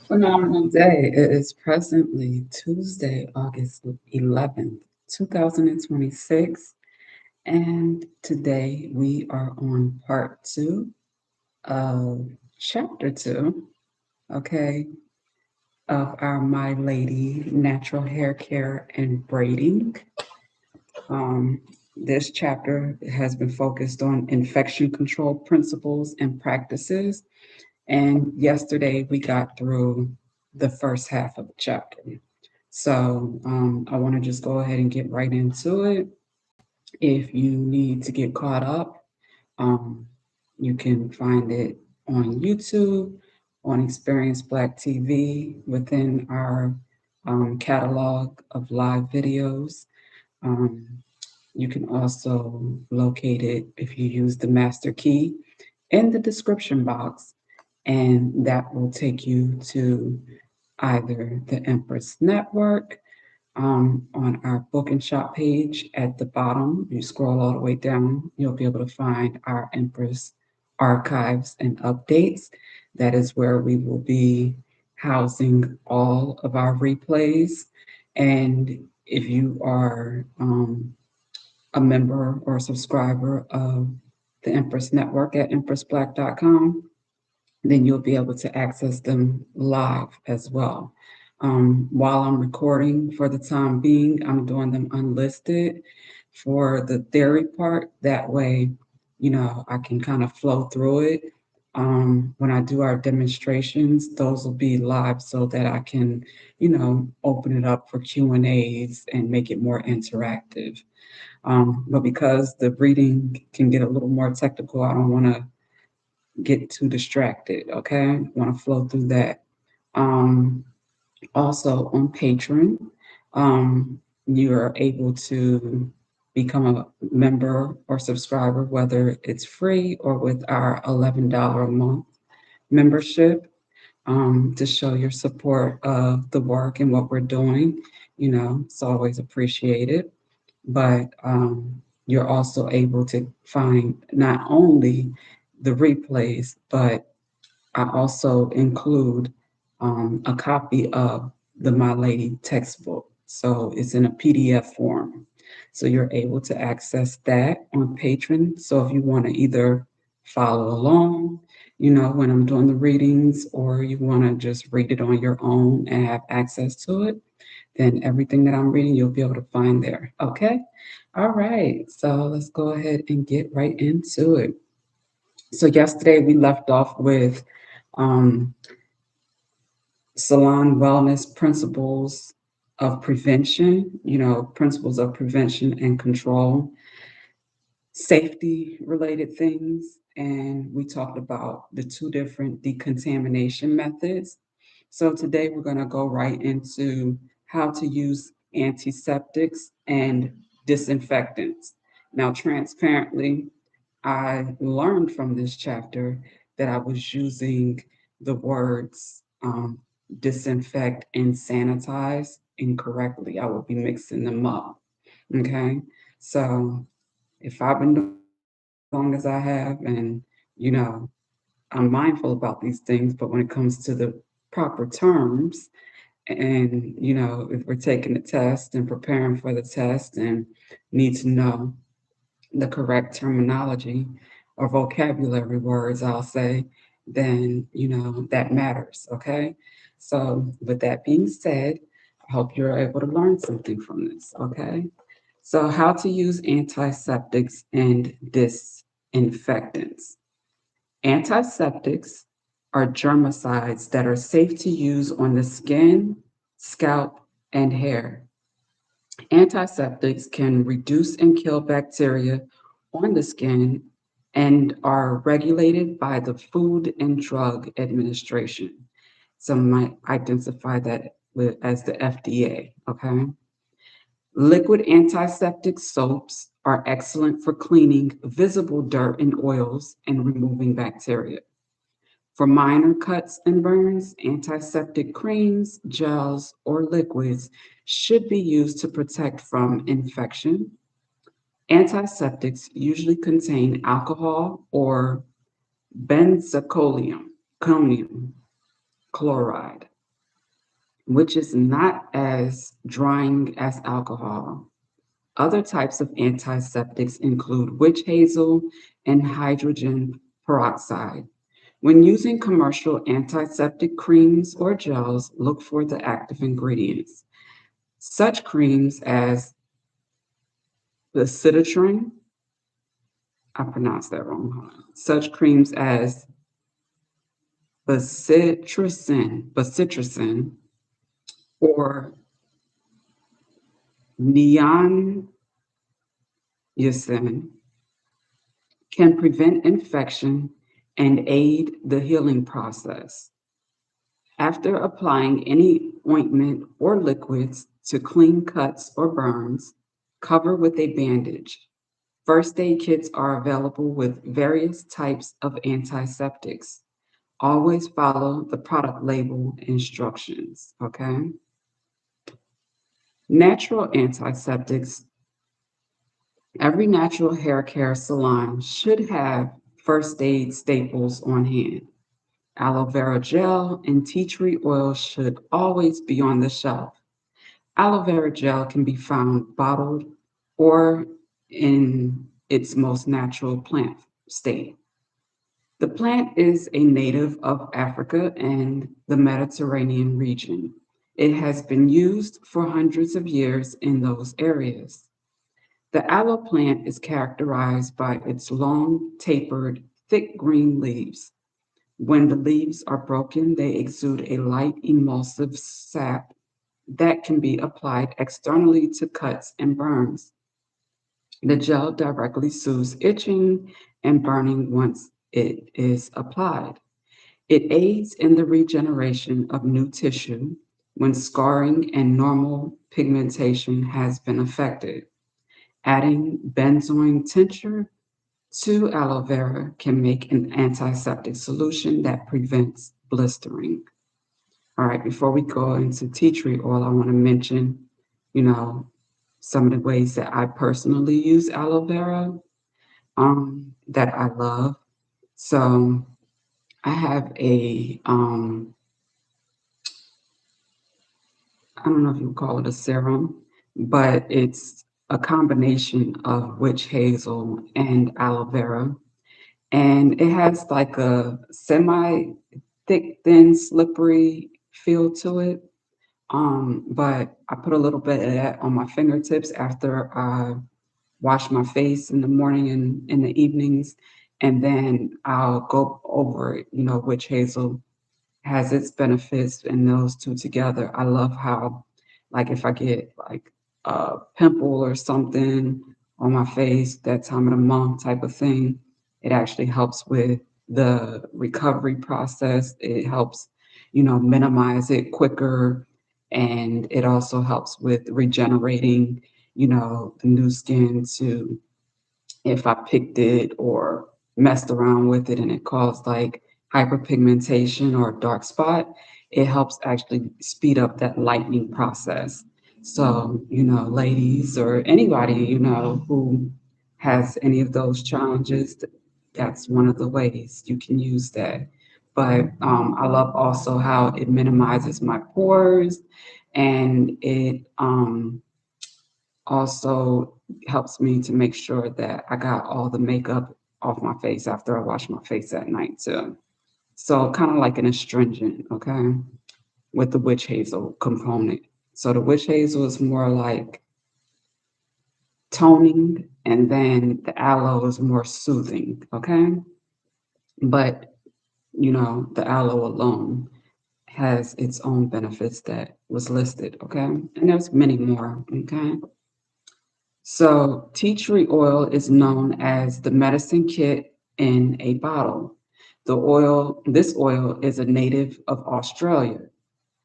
Phenomenal day. It is presently Tuesday, August 11th, 2026. And today we are on part two of chapter two, okay, of our My Lady natural hair care and braiding. Um, this chapter has been focused on infection control principles and practices. And yesterday we got through the first half of the chapter. So I want to just go ahead and get right into it. If you need to get caught up, um, you can find it on YouTube, on Experience Black TV, within our catalog of live videos. Um, you can also locate it if you use the master key in the description box, and that will take you to either the Empress Network on our book and shop page at the bottom. You scroll all the way down, you'll be able to find our Empress archives and updates. That is where we will be housing all of our replays. And if you are a member or a subscriber of the Empress Network at empressblack.com, then you'll be able to access them live as well. While I'm recording for the time being, I'm doing them unlisted for the theory part. That way, I can kind of flow through it. When I do our demonstrations, those will be live so that I can, open it up for Q&As and make it more interactive. But because the reading can get a little more technical, I don't want to get too distracted. Okay, want to flow through that. Um, Also on Patreon, you are able to become a member or subscriber, whether it's free or with our $11 a month membership, to show your support of the work and what we're doing. It's always appreciated. But you're also able to find not only the replays, but I also include a copy of the My Lady textbook. So it's in a PDF form. So you're able to access that on Patreon. So if you want to either follow along, when I'm doing the readings, or you want to just read it on your own and have access to it, then everything that I'm reading, you'll be able to find there. Okay. All right. So let's go ahead and get right into it. So yesterday we left off with um, salon wellness principles of prevention, principles of prevention and control, safety related things. And we talked about the two different decontamination methods. So today we're going to go right into how to use antiseptics and disinfectants. Now, transparently, I learned from this chapter that I was using the words disinfect and sanitize incorrectly. I would be mixing them up. Okay. So if I've been doing it as long as I have, and, I'm mindful about these things, but when it comes to the proper terms, and, if we're taking the test and preparing for the test and need to know the correct terminology or vocabulary words, I'll say, then, that matters. Okay. So, with that being said, I hope you're able to learn something from this. Okay. So, how to use antiseptics and disinfectants. Antiseptics are germicides that are safe to use on the skin, scalp, and hair. Antiseptics can reduce and kill bacteria on the skin and are regulated by the Food and Drug Administration. Some might identify that as the FDA, okay? Liquid antiseptic soaps are excellent for cleaning visible dirt and oils and removing bacteria. For minor cuts and burns, antiseptic creams, gels, or liquids should be used to protect from infection. Antiseptics usually contain alcohol or benzoyl chloride. which is not as drying as alcohol. Other types of antiseptics include witch hazel and hydrogen peroxide. When using commercial antiseptic creams or gels, look for the active ingredients. Such creams as the citratrin, I pronounced that wrong, hold on. Such creams as bacitracin or neonyacin can prevent infection and aid the healing process. After applying any ointment or liquids to clean cuts or burns, cover with a bandage. First aid kits are available with various types of antiseptics. Always follow the product label instructions, okay? Natural antiseptics. Every natural hair care salon should have first aid staples on hand. Aloe vera gel and tea tree oil should always be on the shelf. Aloe vera gel can be found bottled or in its most natural plant state. The plant is a native of Africa and the Mediterranean region. It has been used for hundreds of years in those areas. The aloe plant is characterized by its long, tapered, thick green leaves. When the leaves are broken, they exude a light, emulsive sap that can be applied externally to cuts and burns. The gel directly soothes itching and burning once it is applied. It aids in the regeneration of new tissue when scarring and normal pigmentation has been affected. Adding benzoin tincture to aloe vera can make an antiseptic solution that prevents blistering. All right, before we go into tea tree oil, I want to mention, you know, some of the ways that I personally use aloe vera that I love. So I have I don't know if you call it a serum, but it's a combination of witch hazel and aloe vera. And it has like a semi thick, thin, slippery feel to it. But I put a little bit of that on my fingertips after I wash my face in the morning and in the evenings. And then I'll go over it, witch hazel has its benefits and those two together. I love how, like, if I get like a pimple or something on my face, that time of the month type of thing, it actually helps with the recovery process. It helps, minimize it quicker. And it also helps with regenerating, the new skin to if I picked it or messed around with it and it caused like hyperpigmentation or a dark spot, it helps actually speed up that lightening process. So, ladies or anybody, who has any of those challenges, that's one of the ways you can use that. But I love also how it minimizes my pores and it also helps me to make sure that I got all the makeup off my face after I wash my face at night too. So kind of like an astringent, okay, with the witch hazel component. So the witch hazel is more like toning, and then the aloe is more soothing, okay? But the aloe alone has its own benefits that was listed, okay? And there's many more, okay? So, tea tree oil is known as the medicine kit in a bottle. This oil is a native of Australia.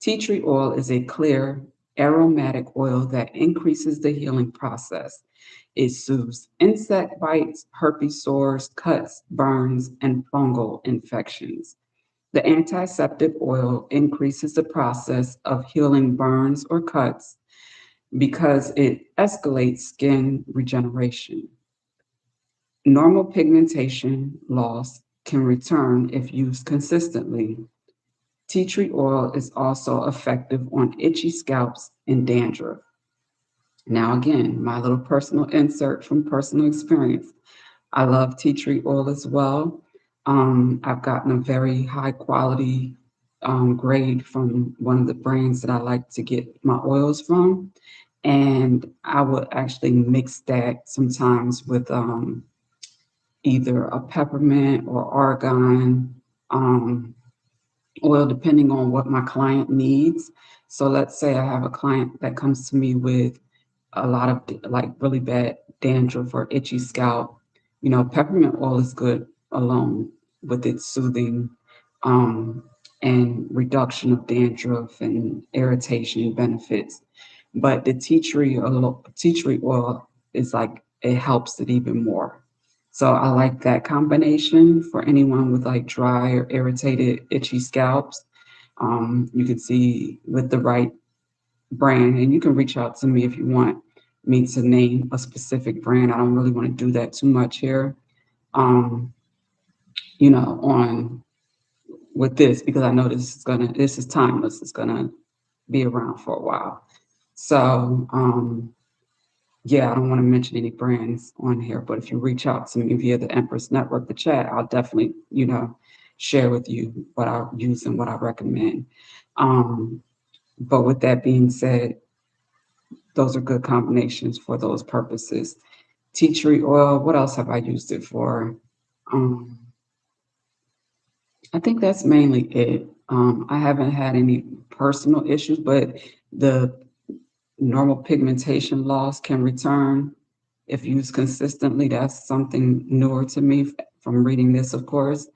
Tea tree oil is a clear, aromatic oil that increases the healing process. It soothes insect bites, herpes sores, cuts, burns, and fungal infections. The antiseptic oil increases the process of healing burns or cuts because it escalates skin regeneration. Normal pigmentation loss can return if used consistently. Tea tree oil is also effective on itchy scalps and dandruff. Now, again, my little personal insert from personal experience. I love tea tree oil as well. I've gotten a very high quality grade from one of the brands that I like to get my oils from. And I would actually mix that sometimes with either a peppermint or argan um, oil, depending on what my client needs. So let's say I have a client that comes to me with a lot of like really bad dandruff or itchy scalp. Peppermint oil is good alone with its soothing um, and reduction of dandruff and irritation benefits. But the tea tree oil is like it helps it even more. So I like that combination for anyone with like dry or irritated, itchy scalps. You can see with the right brand, and you can reach out to me if you want me to name a specific brand. I don't really want to do that too much here, um, on with this because I know this is timeless. It's gonna be around for a while. So yeah, I don't want to mention any brands on here, but if you reach out to me via the Empress Network, the chat, I'll definitely, share with you what I use and what I recommend. Um, but with that being said, those are good combinations for those purposes. Tea tree oil, what else have I used it for? Um, I think that's mainly it. I haven't had any personal issues, but the normal pigmentation loss can return if used consistently. That's something newer to me from reading this, of course.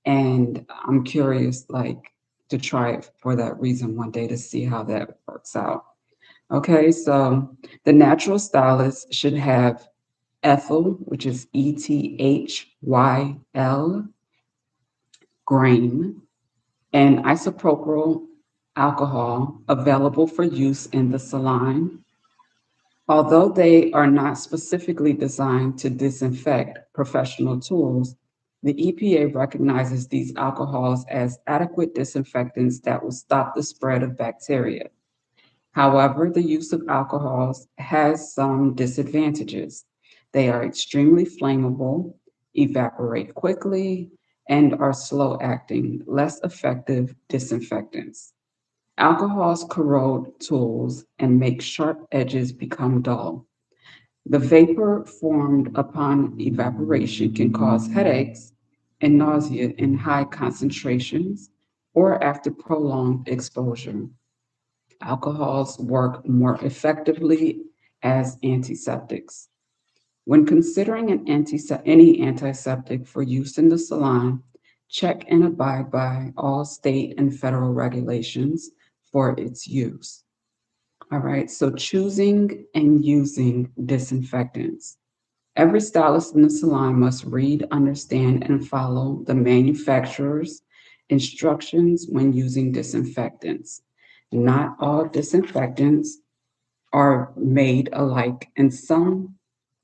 And I'm curious, like, to try it for that reason one day to see how that works out. Okay, so the natural stylist should have ethyl, which is ETHYL, grain, and isopropyl alcohol available for use in the salon. Although they are not specifically designed to disinfect professional tools, the EPA recognizes these alcohols as adequate disinfectants that will stop the spread of bacteria. However, the use of alcohols has some disadvantages. They are extremely flammable, evaporate quickly, and are slow acting, less effective disinfectants. Alcohols corrode tools and make sharp edges become dull. The vapor formed upon evaporation can cause headaches and nausea in high concentrations or after prolonged exposure. Alcohols work more effectively as antiseptics. When considering any antiseptic for use in the salon, check and abide by all state and federal regulations for its use. All right, so choosing and using disinfectants. Every stylist in the salon must read, understand, and follow the manufacturer's instructions when using disinfectants. Not all disinfectants are made alike, and some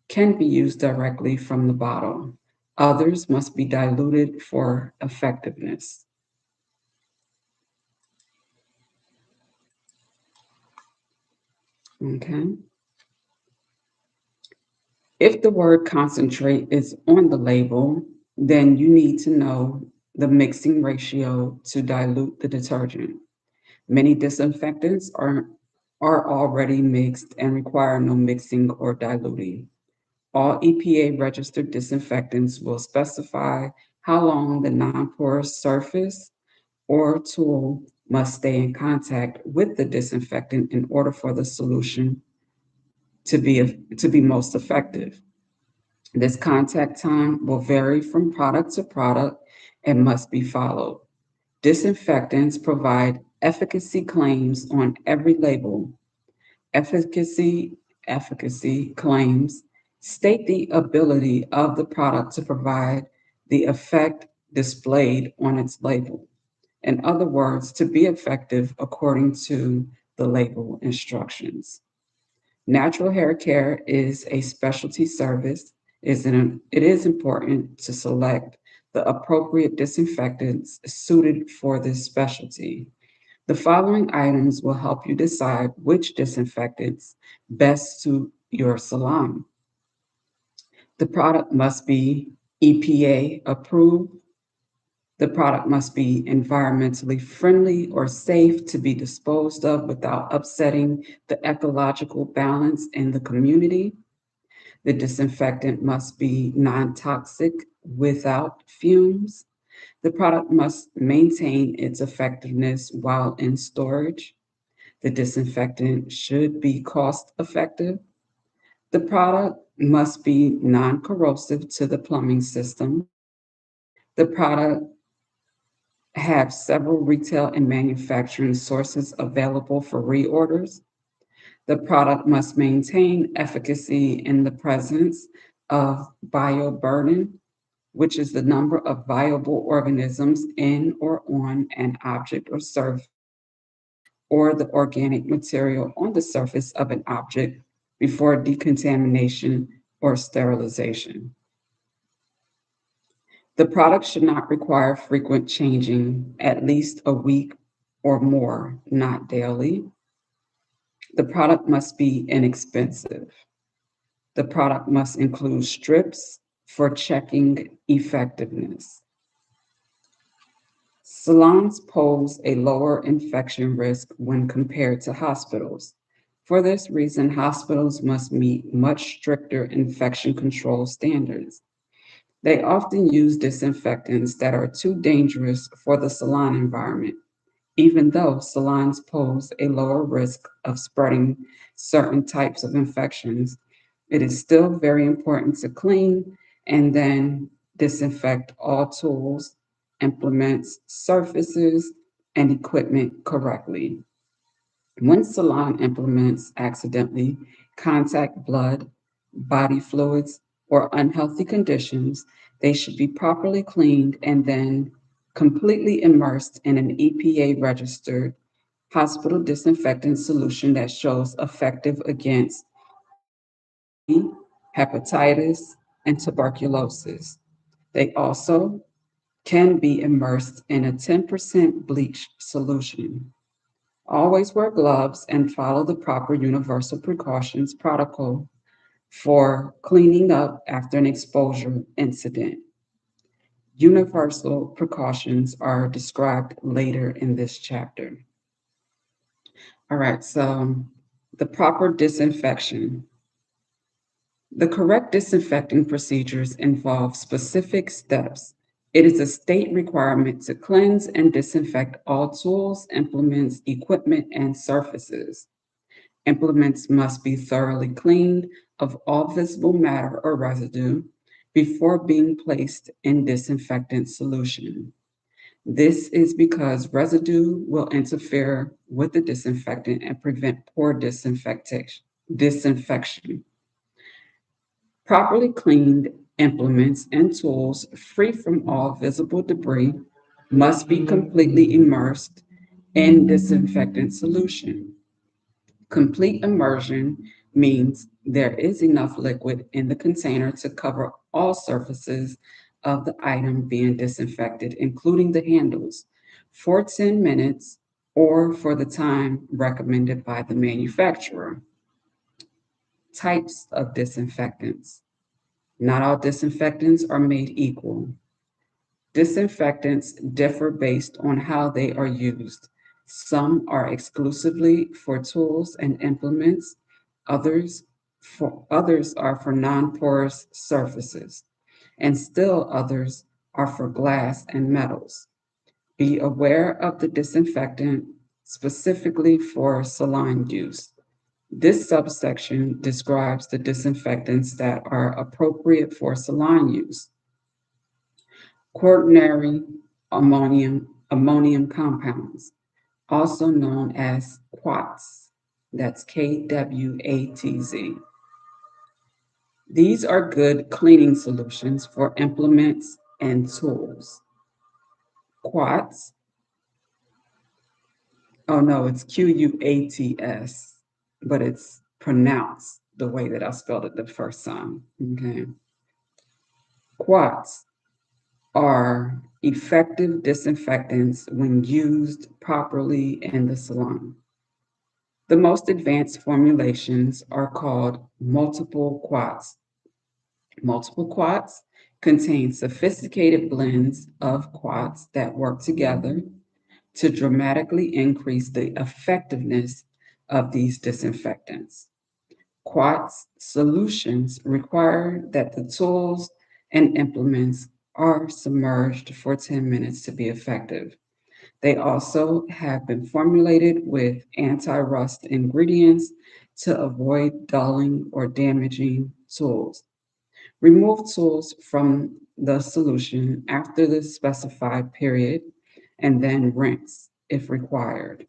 can be used directly from the bottle. Others must be diluted for effectiveness. Okay. If the word concentrate is on the label, then you need to know the mixing ratio to dilute the detergent. Many disinfectants are already mixed and require no mixing or diluting. All EPA registered disinfectants will specify how long the non porous surface or tool must stay in contact with the disinfectant in order for the solution to be most effective. This contact time will vary from product to product and must be followed. Disinfectants provide efficacy claims on every label. Efficacy efficacy claims state the ability of the product to provide the effect displayed on its label. In other words, to be effective according to the label instructions. Natural hair care is a specialty service. It is important to select the appropriate disinfectants suited for this specialty. The following items will help you decide which disinfectants best suit your salon. The product must be EPA approved. The product must be environmentally friendly or safe to be disposed of without upsetting the ecological balance in the community. The disinfectant must be non toxic without fumes. The product must maintain its effectiveness while in storage. The disinfectant should be cost effective. The product must be non corrosive to the plumbing system. The product have several retail and manufacturing sources available for reorders. The product must maintain efficacy in the presence of bioburden, which is the number of viable organisms in or on an object or surface, or the organic material on the surface of an object before decontamination or sterilization. The product should not require frequent changing, at least a week or more, not daily. The product must be inexpensive. The product must include strips for checking effectiveness. Salons pose a lower infection risk when compared to hospitals. For this reason, hospitals must meet much stricter infection control standards. They often use disinfectants that are too dangerous for the salon environment, even though salons pose a lower risk of spreading certain types of infections. It is still very important to clean and then disinfect all tools, implements, surfaces, and equipment correctly. When salon implements accidentally contact blood, body fluids, or unhealthy conditions, they should be properly cleaned and then completely immersed in an EPA registered hospital disinfectant solution that shows effective against HIV, hepatitis, and tuberculosis. They also can be immersed in a 10% bleach solution. Always wear gloves and follow the proper universal precautions protocol for cleaning up after an exposure incident. Universal precautions are described later in this chapter. All right, so the proper disinfection. The correct disinfecting procedures involve specific steps. It is a state requirement to cleanse and disinfect all tools, implements, equipment, and surfaces. Implements must be thoroughly cleaned of all visible matter or residue before being placed in disinfectant solution. This is because residue will interfere with the disinfectant and prevent poor disinfection. Properly cleaned implements and tools free from all visible debris must be completely immersed in disinfectant solution. Complete immersion means there is enough liquid in the container to cover all surfaces of the item being disinfected, including the handles, for 10 minutes or for the time recommended by the manufacturer. Types of disinfectants. Not all disinfectants are made equal. Disinfectants differ based on how they are used. Some are exclusively for tools and implements, others are for non-porous surfaces, and still others are for glass and metals. Be aware of the disinfectant specifically for salon use. This subsection describes the disinfectants that are appropriate for salon use. Quaternary ammonium compounds, also known as quats. That's KWATZ. These are good cleaning solutions for implements and tools. Quats, oh no, it's QUATS, but it's pronounced the way that I spelled it the first time. Okay. Quats are effective disinfectants when used properly in the salon. The most advanced formulations are called multiple quats. Multiple quats contain sophisticated blends of quats that work together to dramatically increase the effectiveness of these disinfectants. Quats solutions require that the tools and implements are submerged for 10 minutes to be effective. They also have been formulated with anti rust ingredients to avoid dulling or damaging tools. Remove tools from the solution after the specified period and then rinse if required.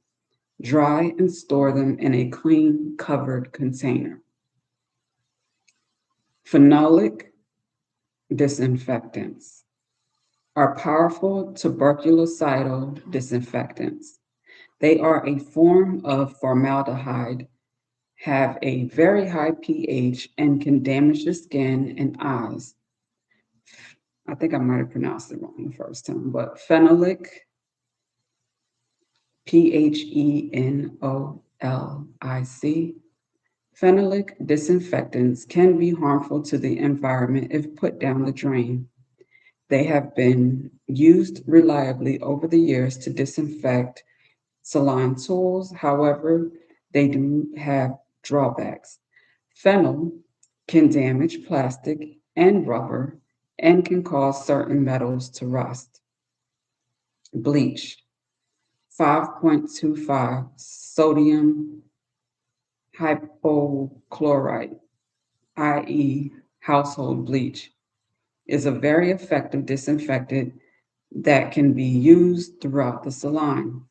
Dry and store them in a clean, covered container. Phenolic disinfectants are powerful tuberculocidal disinfectants. They are a form of formaldehyde, have a very high pH, and can damage the skin and eyes. I think I might have pronounced it wrong the first time, but phenolic, Phenolic, phenolic disinfectants can be harmful to the environment if put down the drain. They have been used reliably over the years to disinfect salon tools. However, they do have drawbacks. Phenol can damage plastic and rubber and can cause certain metals to rust. Bleach, 5.25 sodium hypochlorite, i.e., household bleach, is a very effective disinfectant that can be used throughout the salon.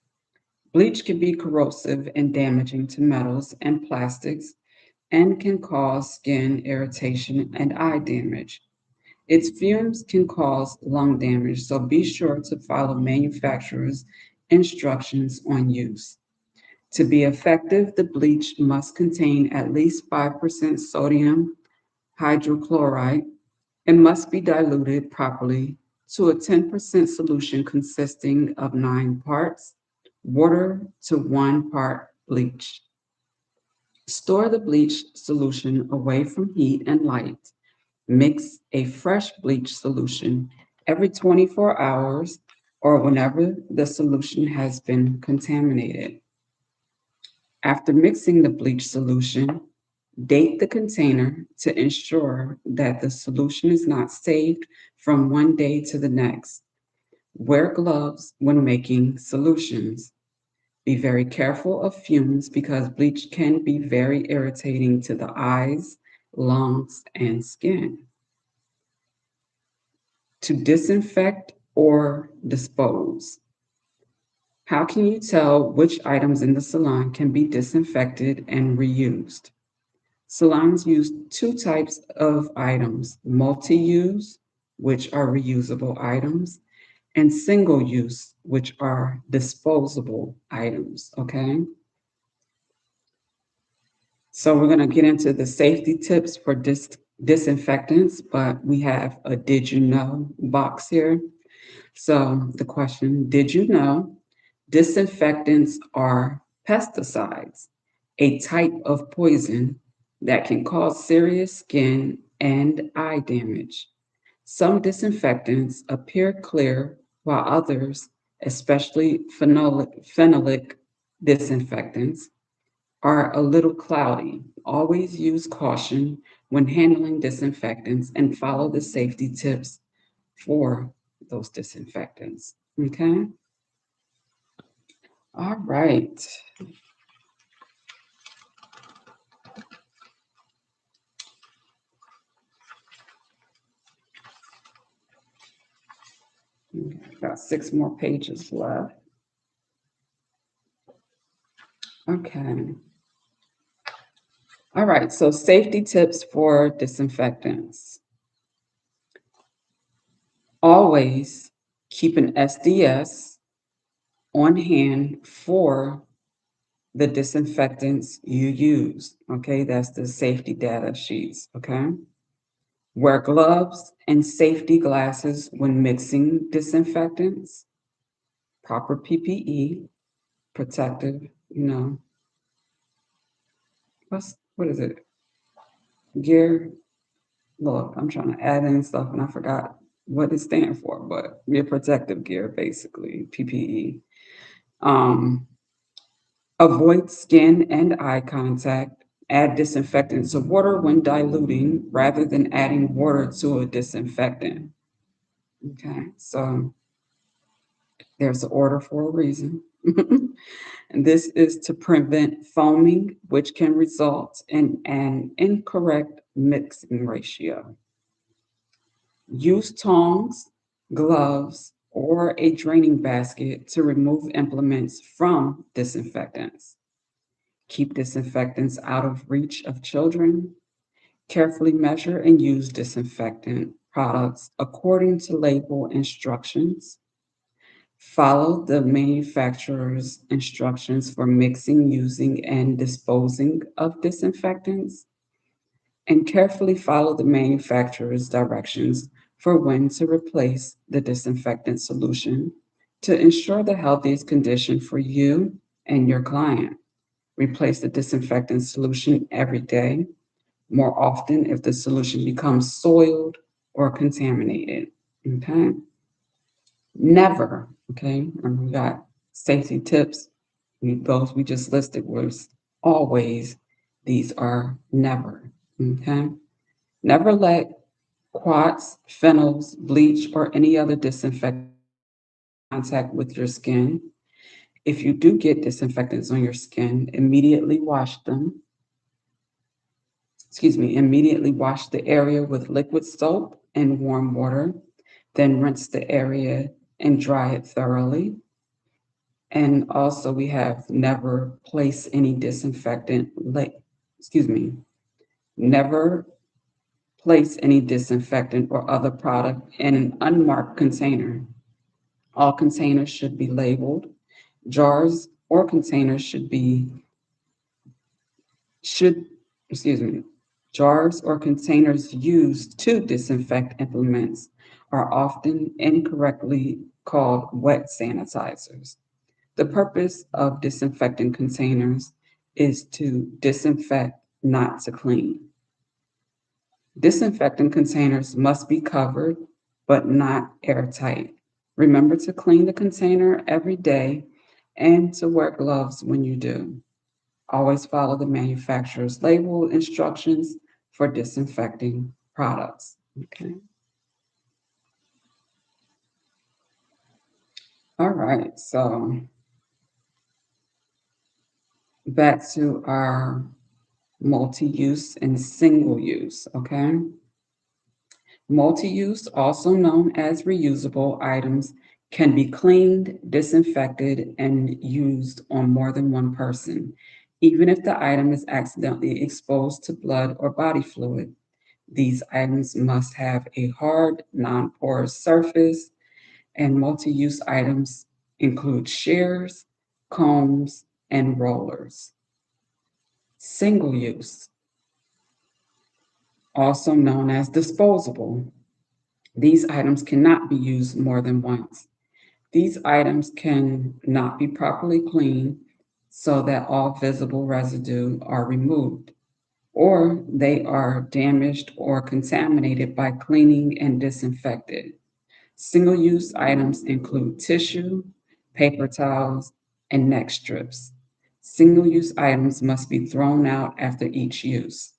Bleach can be corrosive and damaging to metals and plastics and can cause skin irritation and eye damage. Its fumes can cause lung damage, so be sure to follow manufacturer's instructions on use. To be effective, the bleach must contain at least 5% sodium hydrochloride and must be diluted properly to a 10% solution consisting of 9 parts water to 1 part bleach. Store the bleach solution away from heat and light. Mix a fresh bleach solution every 24 hours or whenever the solution has been contaminated. After mixing the bleach solution, date the container to ensure that the solution is not saved from one day to the next. Wear gloves when making solutions. Be very careful of fumes because bleach can be very irritating to the eyes, lungs, and skin. To disinfect or dispose. How can you tell which items in the salon can be disinfected and reused? Salons use two types of items: multi use, which are reusable items, and single use, which are disposable items. Okay. So we're going to get into the safety tips for disinfectants, but we have a did you know box here. So the question, did you know disinfectants are pesticides, a type of poison that can cause serious skin and eye damage? Some disinfectants appear clear, while others, especially phenolic disinfectants, are a little cloudy. Always use caution when handling disinfectants and follow the safety tips for those disinfectants. Okay. All right. Got 6 more pages left. Okay. All right. So, safety tips for disinfectants. Always keep an SDS on hand for the disinfectants you use. Okay. That's the safety data sheets. Okay. Wear gloves and safety glasses when mixing disinfectants. Proper PPE, protective, what is it? Gear. Look, I'm trying to add in stuff and I forgot what it stands for, but your protective gear, basically, PPE. Um, Avoid skin and eye contact. Add disinfectant to water when diluting rather than adding water to a disinfectant. Okay, so there's an order for a reason. And this is to prevent foaming, which can result in an incorrect mixing ratio. Use tongs, gloves, or a draining basket to remove implements from disinfectants. Keep disinfectants out of reach of children. Carefully measure and use disinfectant products according to label instructions. Follow the manufacturer's instructions for mixing, using, and disposing of disinfectants, and carefully follow the manufacturer's directions for when to replace the disinfectant solution to ensure the healthiest condition for you and your client. Replace the disinfectant solution every day, more often if the solution becomes soiled or contaminated. Okay. Never, okay, and we got safety tips. Those we just listed was always, these are never, okay? Never let quats, phenols, bleach, or any other disinfectant contact with your skin. If you do get disinfectants on your skin, immediately wash the area with liquid soap and warm water, then rinse the area and dry it thoroughly. And also we have never place any never place any disinfectant or other product in an unmarked container. All containers should be labeled. Jars or containers should, excuse me, jars or containers used to disinfect implements are often incorrectly called wet sanitizers. The purpose of disinfectant containers is to disinfect, not to clean. Disinfectant containers must be covered, but not airtight. Remember to clean the container every day and to wear gloves when you do. Always follow the manufacturer's label instructions for disinfecting products. Okay. All right. So back to our multi-use and single use. Okay. Multi-use, also known as reusable items, can be cleaned, disinfected, and used on more than one person, even if the item is accidentally exposed to blood or body fluid. These items must have a hard, non-porous surface, and multi-use items include shears, combs, and rollers. Single use, also known as disposable. These items cannot be used more than once. These items can not be properly cleaned so that all visible residue are removed, or they are damaged or contaminated by cleaning and disinfected. Single-use items include tissue, paper towels, and neck strips. Single-use items must be thrown out after each use.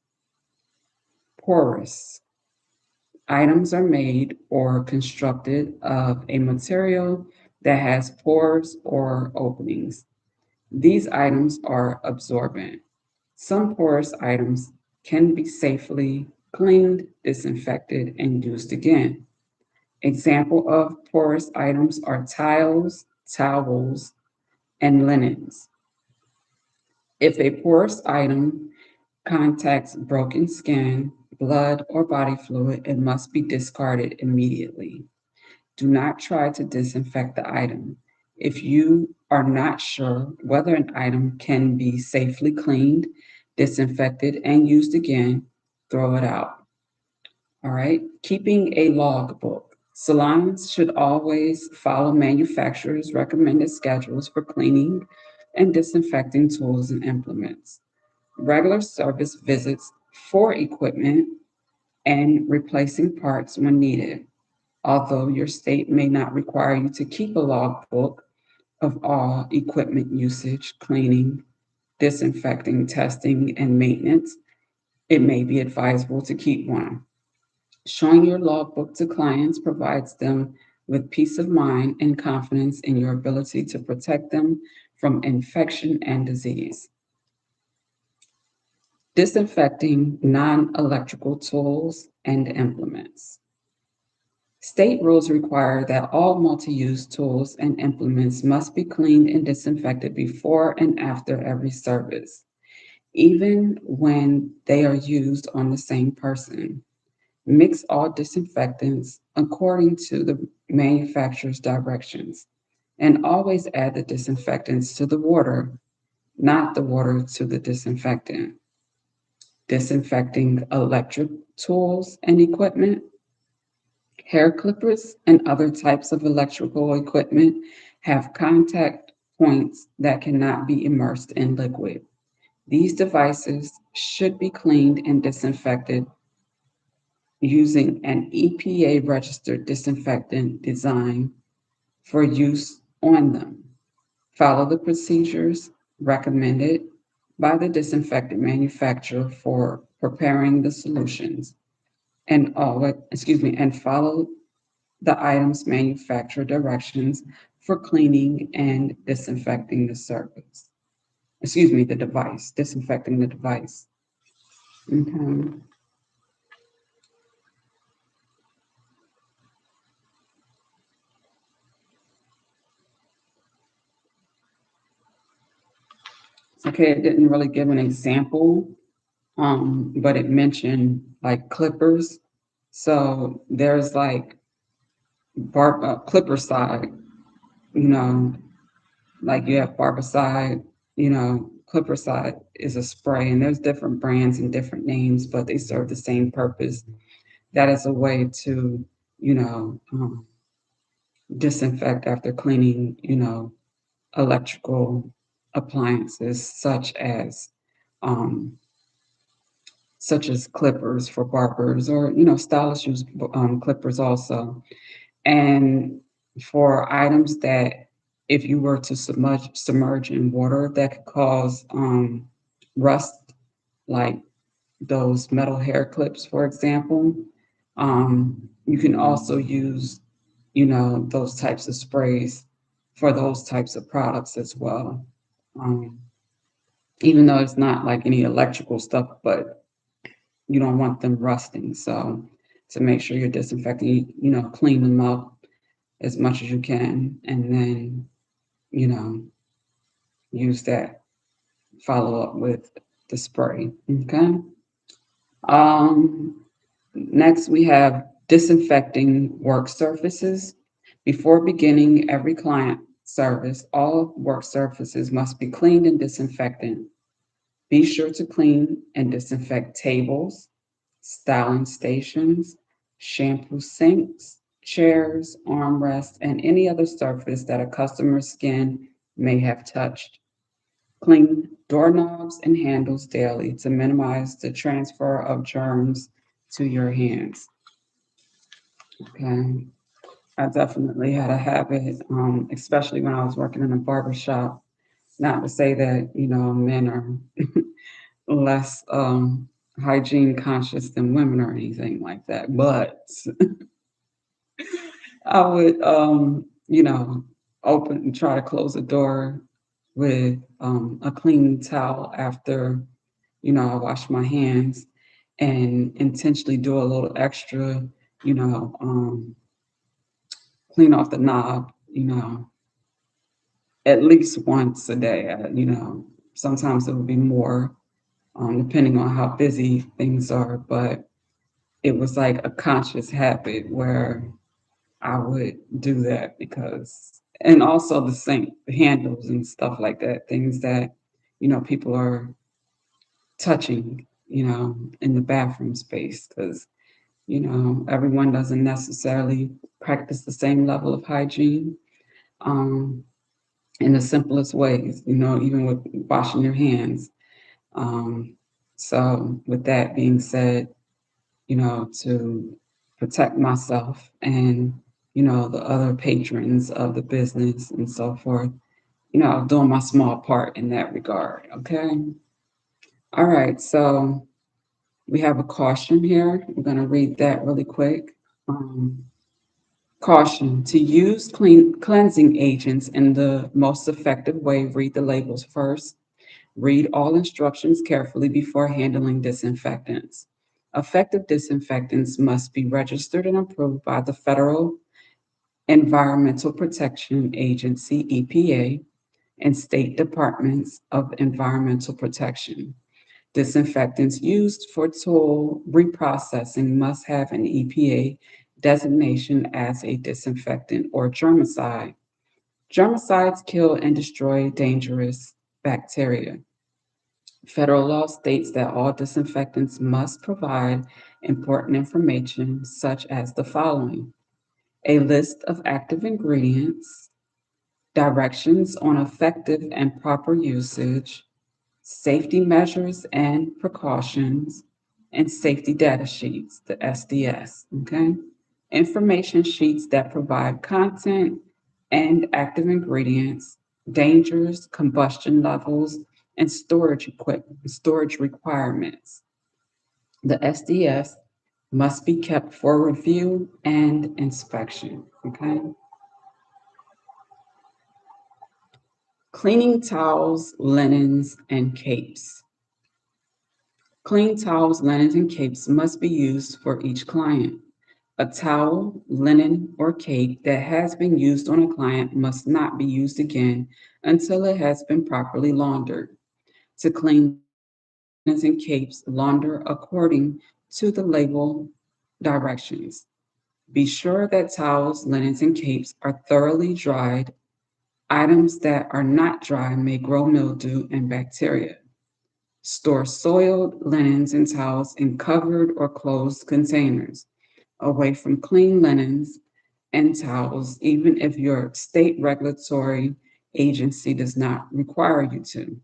Porous. Items are made or constructed of a material that has pores or openings. These items are absorbent. Some porous items can be safely cleaned, disinfected, and used again. Example of porous items are tiles, towels, and linens. If a porous item contacts broken skin, blood, or body fluid, it must be discarded immediately. Do not try to disinfect the item. If you are not sure whether an item can be safely cleaned, disinfected, and used again, throw it out. All right. Keeping a logbook. Salons should always follow manufacturers' recommended schedules for cleaning and disinfecting tools and implements. Regular service visits for equipment and replacing parts when needed. Although your state may not require you to keep a logbook of all equipment usage, cleaning, disinfecting, testing, and maintenance, it may be advisable to keep one. Showing your logbook to clients provides them with peace of mind and confidence in your ability to protect them from infection and disease. Disinfecting non electrical tools and implements. State rules require that all multi use tools and implements must be cleaned and disinfected before and after every service, even when they are used on the same person. Mix all disinfectants according to the manufacturer's directions, and always add the disinfectants to the water, not the water to the disinfectant. Disinfecting electric tools and equipment. Hair clippers and other types of electrical equipment have contact points that cannot be immersed in liquid. These devices should be cleaned and disinfected using an EPA registered disinfectant design for use on them. Follow the procedures recommended by the disinfectant manufacturer for preparing the solutions and follow the item's manufacturer directions for cleaning and disinfecting the surface. The device, disinfecting the device. Okay. Okay, it didn't really give an example, but it mentioned like clippers. So there's like clipper side, you know, like you have barbicide, clipper side is a spray, and there's different brands and different names, but they serve the same purpose. That is a way to, you know, um, disinfect after cleaning, electrical appliances um, such as clippers for barbers, or stylists use clippers also. And for items that, if you were to submerge in water, that could cause rust, like those metal hair clips, for example. You can also use, those types of sprays for those types of products as well. Um, Even though it's not like any electrical stuff, but you don't want them rusting. So to make sure you're disinfecting, clean them up as much as you can, and then, you know, use that, follow up with the spray. Okay. Um, Next, we have disinfecting work surfaces. Before beginning every client service, all work surfaces must be cleaned and disinfected. Be sure to clean and disinfect tables, styling stations, shampoo sinks, chairs, armrests, and any other surface that a customer's skin may have touched. Clean doorknobs and handles daily to minimize the transfer of germs to your hands. Okay. I definitely had a habit, especially when I was working in a barber shop. Not to say that, men are less hygiene conscious than women or anything like that, but I would, open and try to close the door with a clean towel after, I wash my hands, and intentionally do a little extra, you know, um, clean off the knob, at least once a day. Sometimes it would be more, depending on how busy things are, but it was like a conscious habit where I would do that because, and also the sink, the handles and stuff like that, things that, people are touching, in the bathroom space, because Everyone doesn't necessarily practice the same level of hygiene um, in the simplest ways, even with washing your hands. Um, so, with that being said, to protect myself and, the other patrons of the business and so forth, doing my small part in that regard. Okay. All right. So we have a caution here. I'm going to read that really quick. Um, Caution to use cleansing agents in the most effective way. Read the labels first. Read all instructions carefully before handling disinfectants. Effective disinfectants must be registered and approved by the Federal Environmental Protection Agency, EPA, and state departments of environmental protection. Disinfectants used for tool reprocessing must have an EPA designation as a disinfectant or germicide. Germicides kill and destroy dangerous bacteria. Federal law states that all disinfectants must provide important information, such as the following: a list of active ingredients, directions on effective and proper usage, safety measures and precautions, and safety data sheets, the SDS. Okay. Information sheets that provide content and active ingredients, dangers, combustion levels, and storage requirements. The SDS must be kept for review and inspection. Okay. Cleaning towels, linens, and capes. Clean towels, linens, and capes must be used for each client. A towel, linen, or cape that has been used on a client must not be used again until it has been properly laundered. To clean towels, linens, and capes, launder according to the label directions. Be sure that towels, linens, and capes are thoroughly dried. Items that are not dry may grow mildew and bacteria. Store soiled linens and towels in covered or closed containers, away from clean linens and towels, even if your state regulatory agency does not require you to.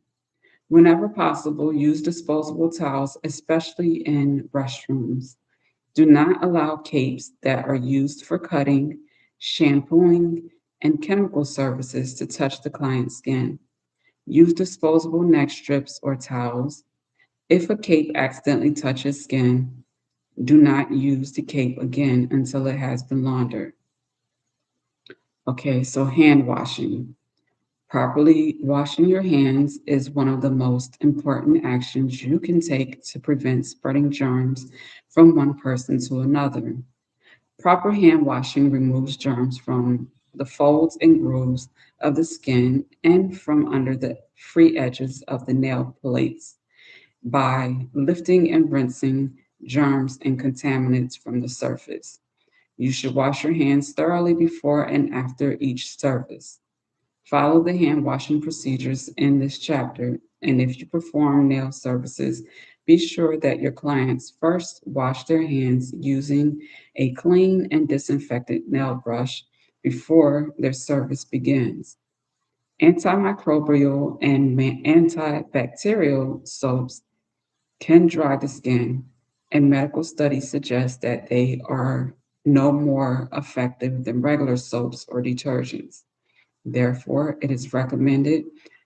Whenever possible, use disposable towels, especially in restrooms. Do not allow capes that are used for cutting, shampooing, and chemical services to touch the client's skin. Use disposable neck strips or towels. If a cape accidentally touches skin, do not use the cape again until it has been laundered. Okay, so hand washing. Properly washing your hands is one of the most important actions you can take to prevent spreading germs from one person to another. Proper hand washing removes germs from the folds and grooves of the skin and from under the free edges of the nail plates by lifting and rinsing germs and contaminants from the surface. You should wash your hands thoroughly before and after each service. Follow the hand washing procedures in this chapter, and if you perform nail services, be sure that your clients first wash their hands using a clean and disinfected nail brush before their service begins. Antimicrobial and antibacterial soaps can dry the skin, and medical studies suggest that they are no more effective than regular soaps or detergents. Therefore, it is recommended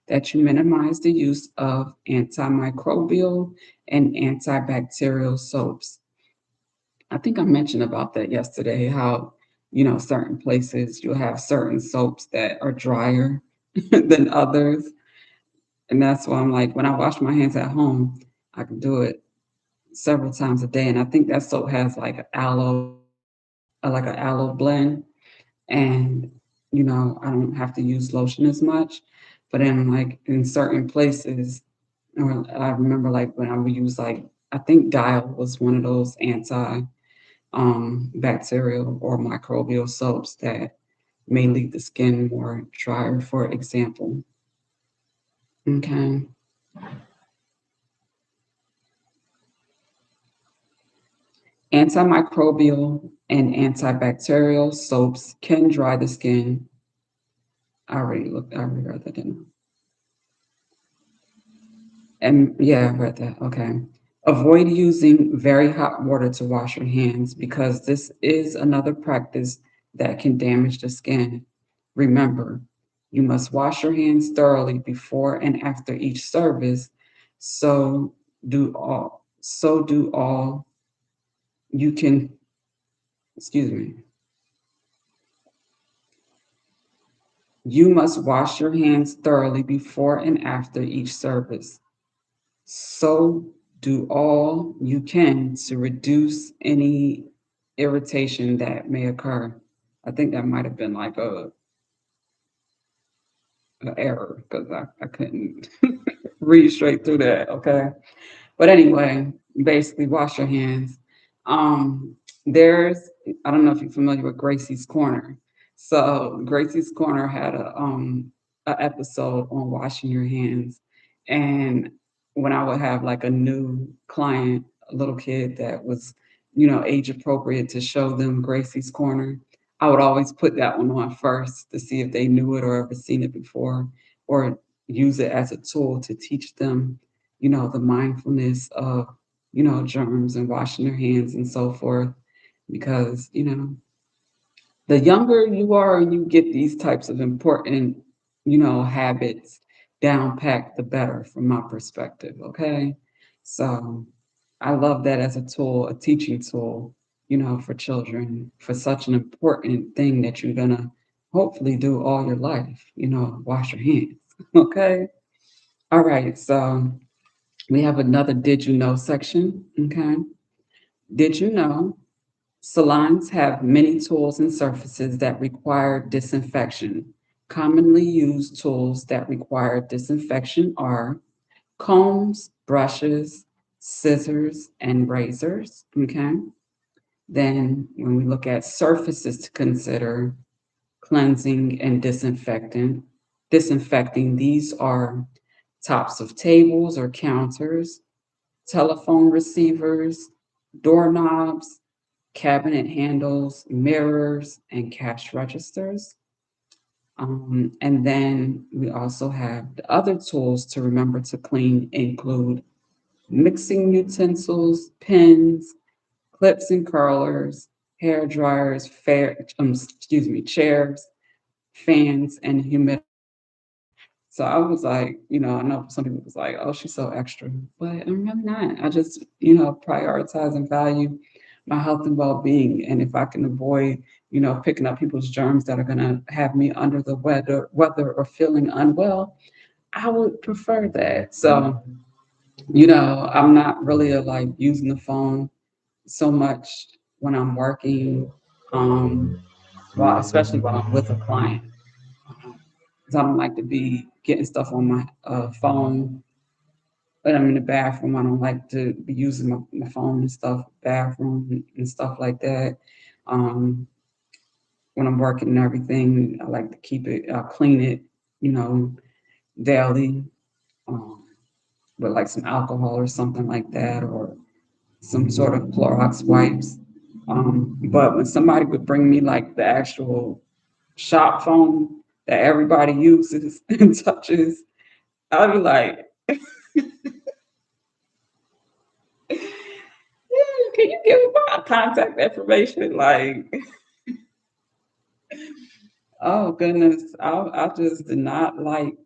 that you minimize the use of antimicrobial and antibacterial soaps. I think I mentioned about that yesterday, how, certain places you'll have certain soaps that are drier than others. And that's why I'm like, when I wash my hands at home, I can do it several times a day. And I think that soap has like an aloe blend. And, I don't have to use lotion as much. But in like in certain places, or I remember like when I would use like, I think Dial was one of those anti bacterial or microbial soaps that may leave the skin more drier, for example. Okay. Antimicrobial and antibacterial soaps can dry the skin. I already read that, didn't I? And yeah, I read that. Okay. Avoid using very hot water to wash your hands because this is another practice that can damage the skin. Remember, you must wash your hands thoroughly before and after each service. So do all you can, excuse me. You must wash your hands thoroughly before and after each service. So do all you can to reduce any irritation that may occur. I think that might have been like a error because I couldn't read straight through that. Okay. But anyway, basically wash your hands. Um, there's I don't know if you're familiar with Gracie's Corner. So Gracie's Corner had a episode on washing your hands. And when I would have like a new client, a little kid that was, age appropriate to show them Gracie's Corner, I would always put that one on first to see if they knew it or ever seen it before, or use it as a tool to teach them the mindfulness of, germs and washing their hands and so forth. Because, the younger you are and you get these types of important, habits down packed, the better from my perspective. Okay. So I love that as a tool, a teaching tool, for children, for such an important thing that you're going to hopefully do all your life, wash your hands. Okay. All right. So we have another did you know section. Okay. Did you know salons have many tools and surfaces that require disinfection? Commonly used tools that require disinfection are combs, brushes, scissors, and razors. Okay. Then, when we look at surfaces to consider, cleansing and disinfecting, these are tops of tables or counters, telephone receivers, doorknobs, cabinet handles, mirrors, and cash registers. And then we also have the other tools to remember to clean include mixing utensils, pens, clips and curlers, hair dryers, chairs, fans, and humidifiers. So I was like, I know some people was like, oh, she's so extra, but I'm really not. I just, prioritize and value my health and well-being. And if I can avoid, picking up people's germs that are gonna have me under the weather or feeling unwell, I would prefer that. So, I'm not really like using the phone so much when I'm working, um, well, especially when I'm with a client. Because I don't like to be getting stuff on my phone. When I'm in the bathroom, I don't like to be using my phone and stuff, bathroom and stuff like that. Um, when I'm working and everything, I like to keep it, clean it, you know, daily, um, with like some alcohol or something like that, or some sort of Clorox wipes. But when somebody would bring me like the actual shop phone that everybody uses and touches, I'd be like, "Yeah, can you give me my contact information?" Like, oh goodness, I just did not like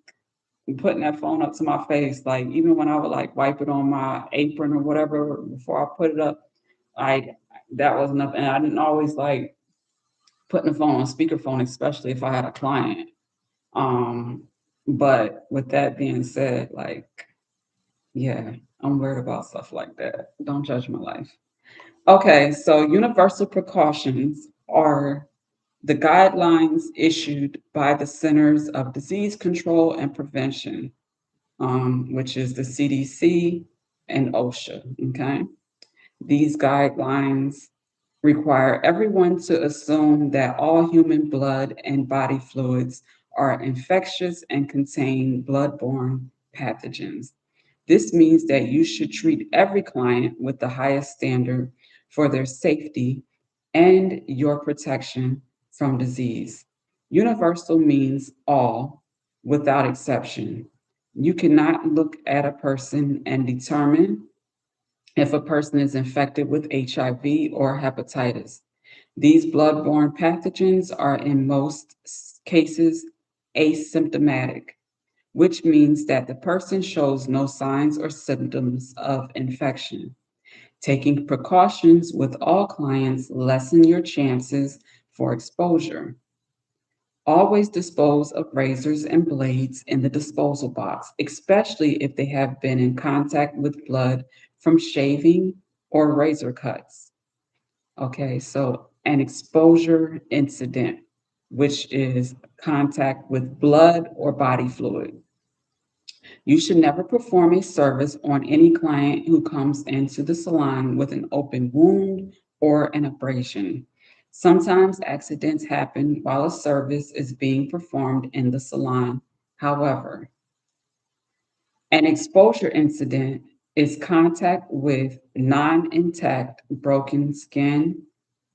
putting that phone up to my face. Like even when I would like wipe it on my apron or whatever before I put it up, like that was enough. And I didn't always like putting the phone on speakerphone, especially if I had a client. Um, but with that being said, like, yeah, I'm worried about stuff like that. Don't judge my life. Okay, so universal precautions are the guidelines issued by the Centers of Disease Control and Prevention, which is the CDC and OSHA. Okay. These guidelines require everyone to assume that all human blood and body fluids are infectious and contain bloodborne pathogens. This means that you should treat every client with the highest standard for their safety and your protection from disease. Universal means all, without exception. You cannot look at a person and determine if a person is infected with HIV or hepatitis. These bloodborne pathogens are in most cases asymptomatic, which means that the person shows no signs or symptoms of infection. Taking precautions with all clients lessen your chances for exposure. Always dispose of razors and blades in the disposal box, especially if they have been in contact with blood from shaving or razor cuts. Okay, so an exposure incident, which is contact with blood or body fluid. You should never perform a service on any client who comes into the salon with an open wound or an abrasion. Sometimes accidents happen while a service is being performed in the salon. However, an exposure incident is contact with non intact broken skin,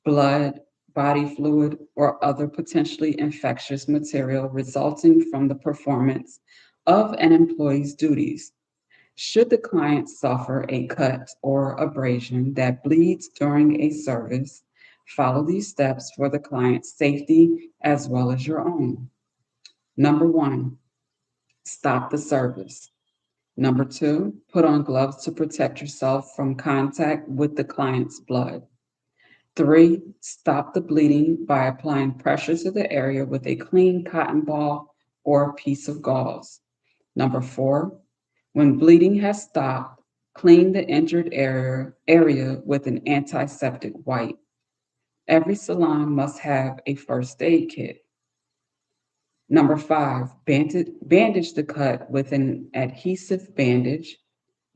blood, body fluid, or other potentially infectious material resulting from the performance of an employee's duties. Should the client suffer a cut or abrasion that bleeds during a service, follow these steps for the client's safety as well as your own. Number one, stop the service. Number two, put on gloves to protect yourself from contact with the client's blood. Three, stop the bleeding by applying pressure to the area with a clean cotton ball or piece of gauze. Number four, when bleeding has stopped, clean the injured area with an antiseptic wipe. Every salon must have a first aid kit. Number five, bandage the cut with an adhesive bandage.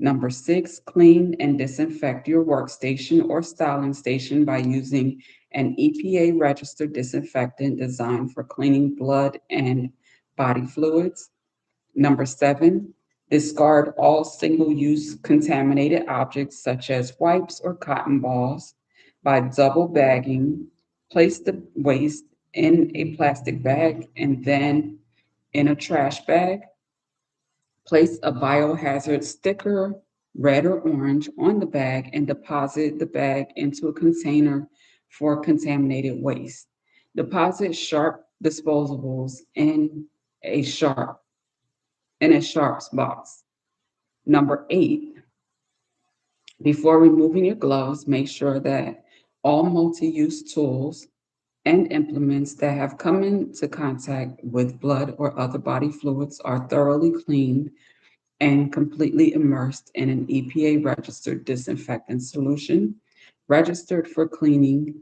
Number six, clean and disinfect your workstation or styling station by using an EPA registered disinfectant designed for cleaning blood and body fluids. Number seven, discard all single use contaminated objects such as wipes or cotton balls by double bagging. Place the waste in a plastic bag and then in a trash bag. Place a biohazard sticker, red or orange, on the bag and deposit the bag into a container for contaminated waste. Deposit sharp disposables a sharp in a sharps box. Number eight, before removing your gloves, make sure that all multi-use tools and implements that have come into contact with blood or other body fluids are thoroughly cleaned and completely immersed in an EPA registered disinfectant solution, registered for cleaning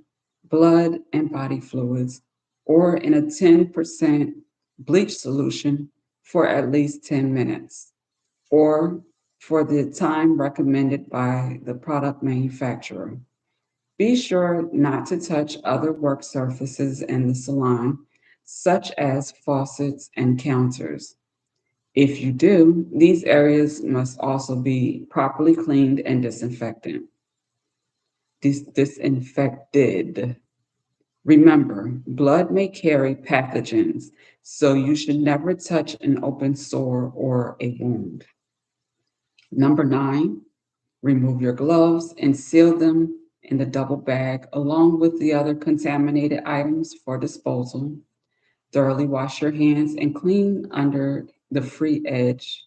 blood and body fluids, or in a 10% bleach solution for at least 10 minutes, or for the time recommended by the product manufacturer. Be sure not to touch other work surfaces in the salon, such as faucets and counters. If you do, these areas must also be properly cleaned and disinfected. Remember, blood may carry pathogens, so you should never touch an open sore or a wound. Number nine, remove your gloves and seal them in the double bag along with the other contaminated items for disposal. Thoroughly wash your hands and clean under the free edge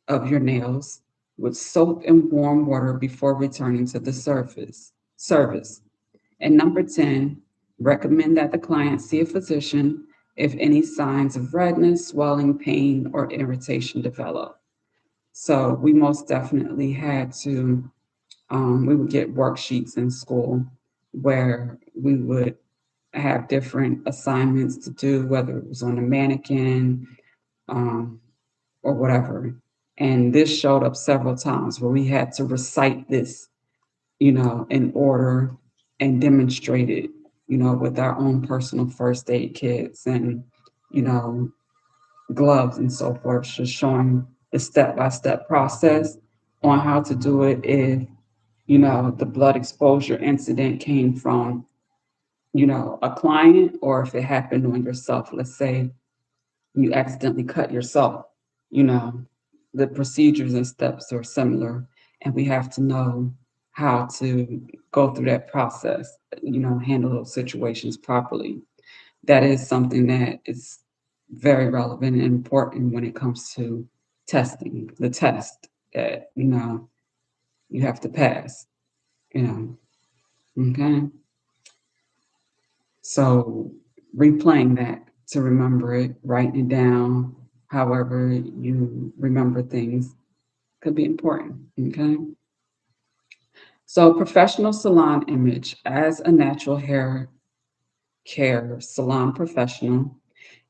of your nails with soap and warm water before returning to the service. And number 10, recommend that the client see a physician if any signs of redness, swelling, pain, or irritation develop. So we most definitely had to, we would get worksheets in school where we would have different assignments to do, whether it was on a mannequin, um, or whatever. And this showed up several times where we had to recite this, in order and demonstrate it, with our own personal first aid kits and, you know, gloves and so forth, just showing the step by step process on how to do it if, the blood exposure incident came from, a client, or if it happened on yourself. Let's say you accidentally cut yourself, you know, the procedures and steps are similar, and we have to know how to go through that process, handle those situations properly. That is something that is very relevant and important when it comes to testing, the test that, you have to pass, you know. Okay. So replaying that to remember it, writing it down, however you remember things could be important. Okay. So professional salon image as a natural hair care salon professional,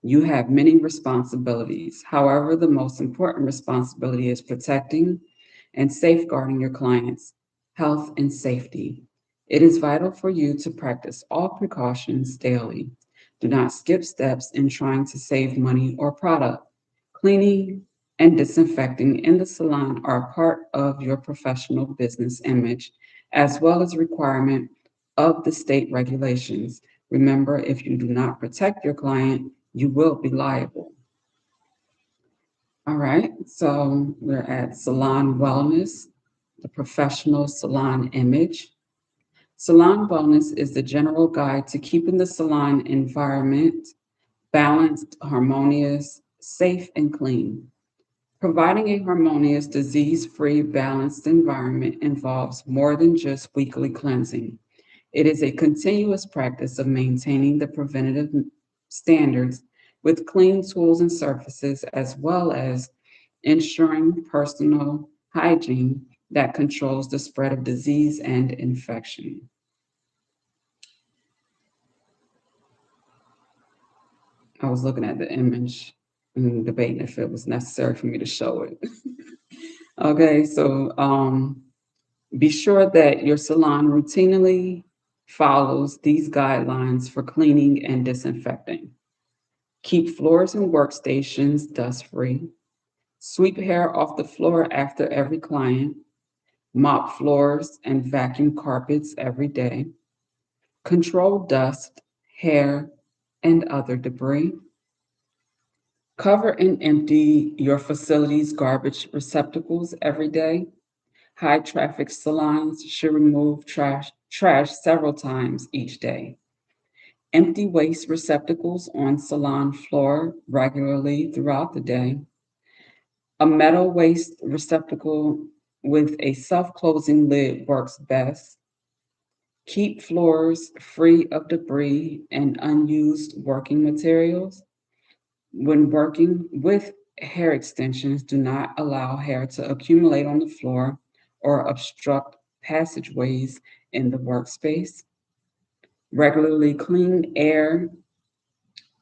you have many responsibilities. However, the most important responsibility is protecting and safeguarding your clients' health and safety. It is vital for you to practice all precautions daily. Do not skip steps in trying to save money or product. Cleaning and disinfecting in the salon are a part of your professional business image, as well as a requirement of the state regulations. Remember, if you do not protect your client, you will be liable. All right, so we're at salon wellness, the professional salon image. Salon wellness is the general guide to keeping the salon environment balanced, harmonious, safe, and clean. Providing a harmonious, disease free, balanced environment involves more than just weekly cleansing. It is a continuous practice of maintaining the preventative standards with clean tools and surfaces, as well as ensuring personal hygiene that controls the spread of disease and infection. I was looking at the image and debating if it was necessary for me to show it. Okay, so be sure that your salon routinely follows these guidelines for cleaning and disinfecting. Keep floors and workstations dust free. Sweep hair off the floor after every client. Mop floors and vacuum carpets every day. Control dust, hair, and other debris. Cover and empty your facility's garbage receptacles every day. High traffic salons should remove trash several times each day. Empty waste receptacles on salon floor regularly throughout the day. A metal waste receptacle with a self closing lid works best. Keep floors free of debris and unused working materials. When working with hair extensions, do not allow hair to accumulate on the floor or obstruct passageways in the workspace. Regularly clean air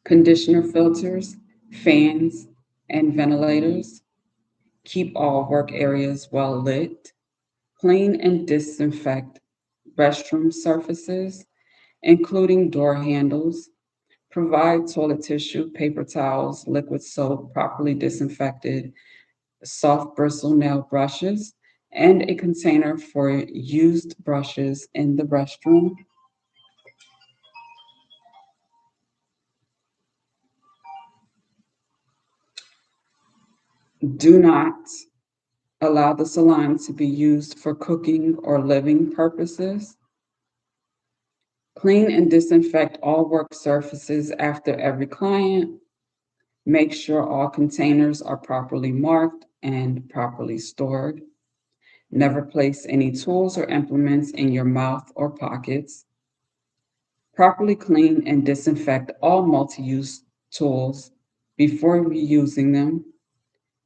conditioner filters, fans, and ventilators. Keep all work areas well lit. Clean and disinfect restroom surfaces, including door handles. Provide toilet tissue, paper towels, liquid soap, properly disinfected, soft bristle nail brushes, and a container for used brushes in the restroom. Do not allow the salon to be used for cooking or living purposes. Clean and disinfect all work surfaces after every client. Make sure all containers are properly marked and properly stored. Never place any tools or implements in your mouth or pockets. Properly clean and disinfect all multi use tools before reusing them.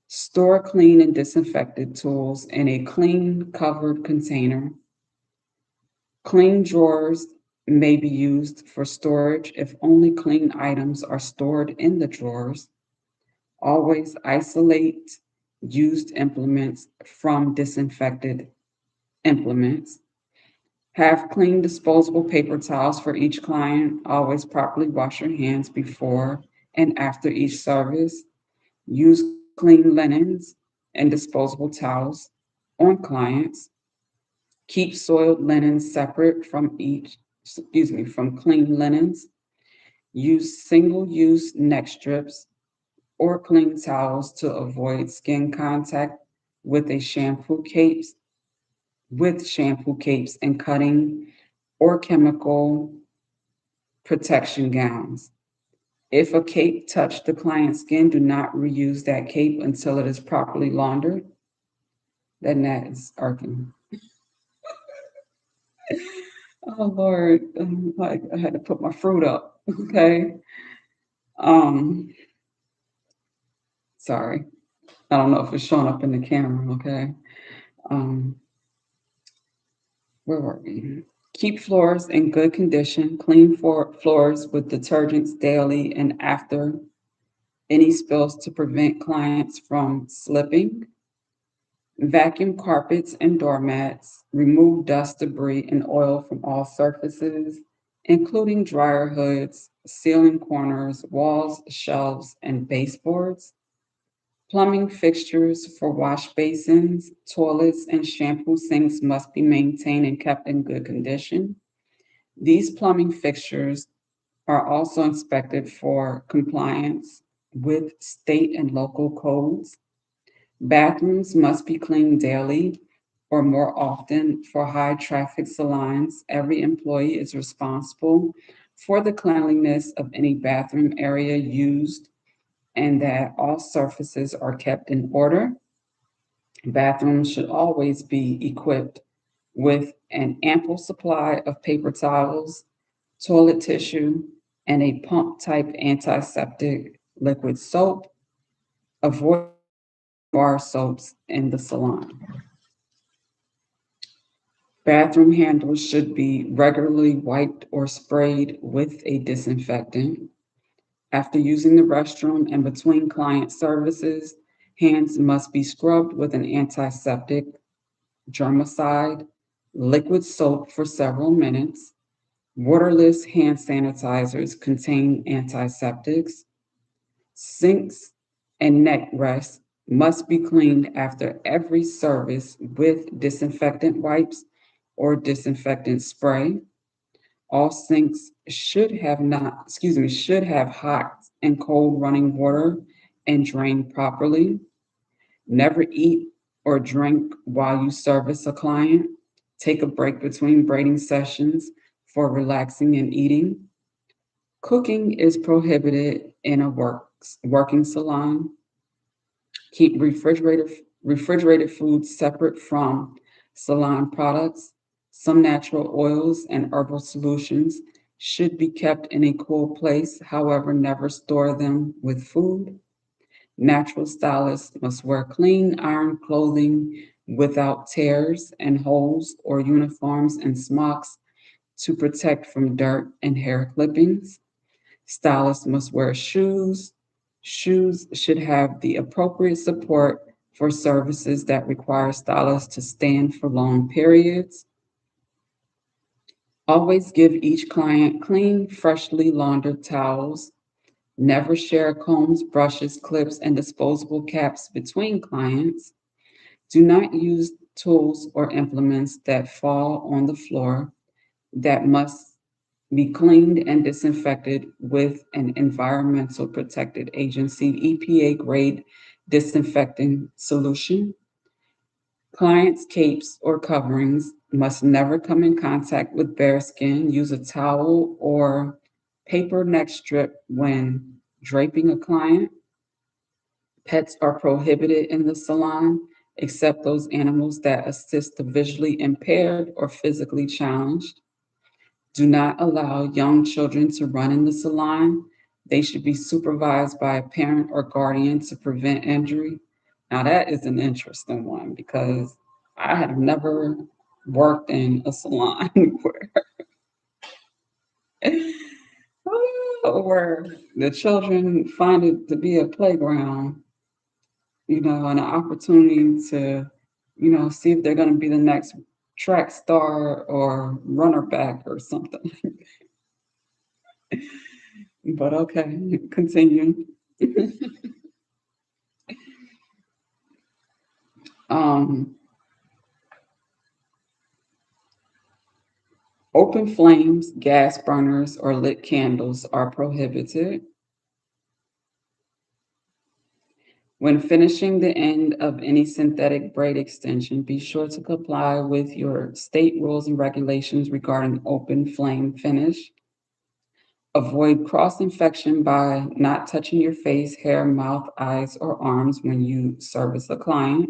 Store clean and disinfected tools in a clean, covered container. Clean drawers may be used for storage if only clean items are stored in the drawers. Always isolate used implements from disinfected implements. Have clean disposable paper towels for each client. Always properly wash your hands before and after each service. Use clean linens and disposable towels on clients. Keep soiled linens separate from clean linens. Use single-use neck strips or clean towels to avoid skin contact with a shampoo capes and cutting or chemical protection gowns. If a cape touched the client's skin, do not reuse that cape until it is properly laundered. That is arcing. Oh Lord, like I had to put my fruit up. Okay. Um, sorry. I don't know if it's showing up in the camera. Okay. Um, where were we? Keep floors in good condition. Clean floors with detergents daily and after any spills to prevent clients from slipping. Vacuum carpets and doormats. Remove dust, debris, and oil from all surfaces, including dryer hoods, ceiling corners, walls, shelves, and baseboards. Plumbing fixtures for wash basins, toilets, and shampoo sinks must be maintained and kept in good condition. These plumbing fixtures are also inspected for compliance with state and local codes. Bathrooms must be cleaned daily or more often for high traffic salons. Every employee is responsible for the cleanliness of any bathroom area used and that all surfaces are kept in order. Bathrooms should always be equipped with an ample supply of paper towels, toilet tissue, and a pump type antiseptic liquid soap. Avoid bar soaps in the salon. Bathroom handles should be regularly wiped or sprayed with a disinfectant. After using the restroom and between client services, hands must be scrubbed with an antiseptic, germicide, liquid soap for several minutes. Waterless hand sanitizers contain antiseptics. Sinks and neck rests must be cleaned after every service with disinfectant wipes or disinfectant spray. All sinks should have hot and cold running water and drain properly. Never eat or drink while you service a client. Take a break between braiding sessions for relaxing and eating. Cooking is prohibited in a working salon. Keep refrigerated foods separate from salon products. Some natural oils and herbal solutions should be kept in a cool place, however, never store them with food. Natural stylists must wear clean iron clothing without tears and holes or uniforms and smocks to protect from dirt and hair clippings. Stylists must wear shoes. Shoes should have the appropriate support for services that require stylists to stand for long periods. Always give each client clean, freshly laundered towels. Never share combs, brushes, clips, and disposable caps between clients. Do not use tools or implements that fall on the floor that must be cleaned and disinfected with an environmental protected agency EPA grade disinfecting solution. Clients' capes or coverings must never come in contact with bare skin. Use a towel or paper neck strip when draping a client. Pets are prohibited in the salon, except those animals that assist the visually impaired or physically challenged. Do not allow young children to run in the salon. They should be supervised by a parent or guardian to prevent injury. Now, that is an interesting one because I have never worked in a salon where the children find it to be a playground, and an opportunity to, see if they're going to be the next track star or runner back or something. But okay, continue. um, Open flames, gas burners, or lit candles are prohibited. When finishing the end of any synthetic braid extension, be sure to comply with your state rules and regulations regarding open flame finish. Avoid cross infection by not touching your face, hair, mouth, eyes, or arms when you service a client.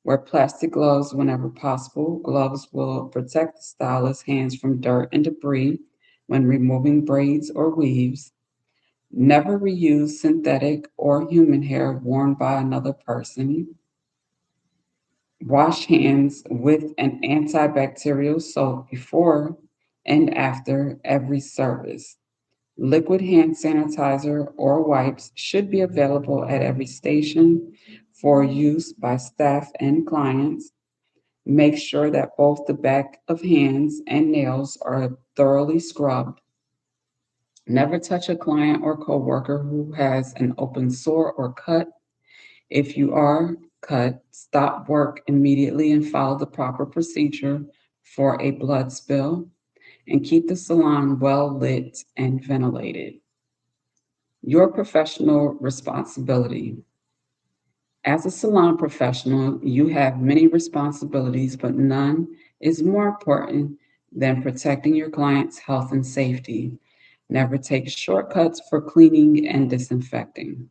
Wear plastic gloves whenever possible. Gloves will protect the stylist's hands from dirt and debris when removing braids or weaves. Never reuse synthetic or human hair worn by another person. Wash hands with an antibacterial soap before and after every service. Liquid hand sanitizer or wipes should be available at every station for use by staff and clients. Make sure that both the back of hands and nails are thoroughly scrubbed. Never touch a client or coworker who has an open sore or cut. If you are cut, stop work immediately and follow the proper procedure for a blood spill, and keep the salon well lit and ventilated. Your professional responsibility. As a salon professional, you have many responsibilities, but none is more important than protecting your client's health and safety. Never take shortcuts for cleaning and disinfecting.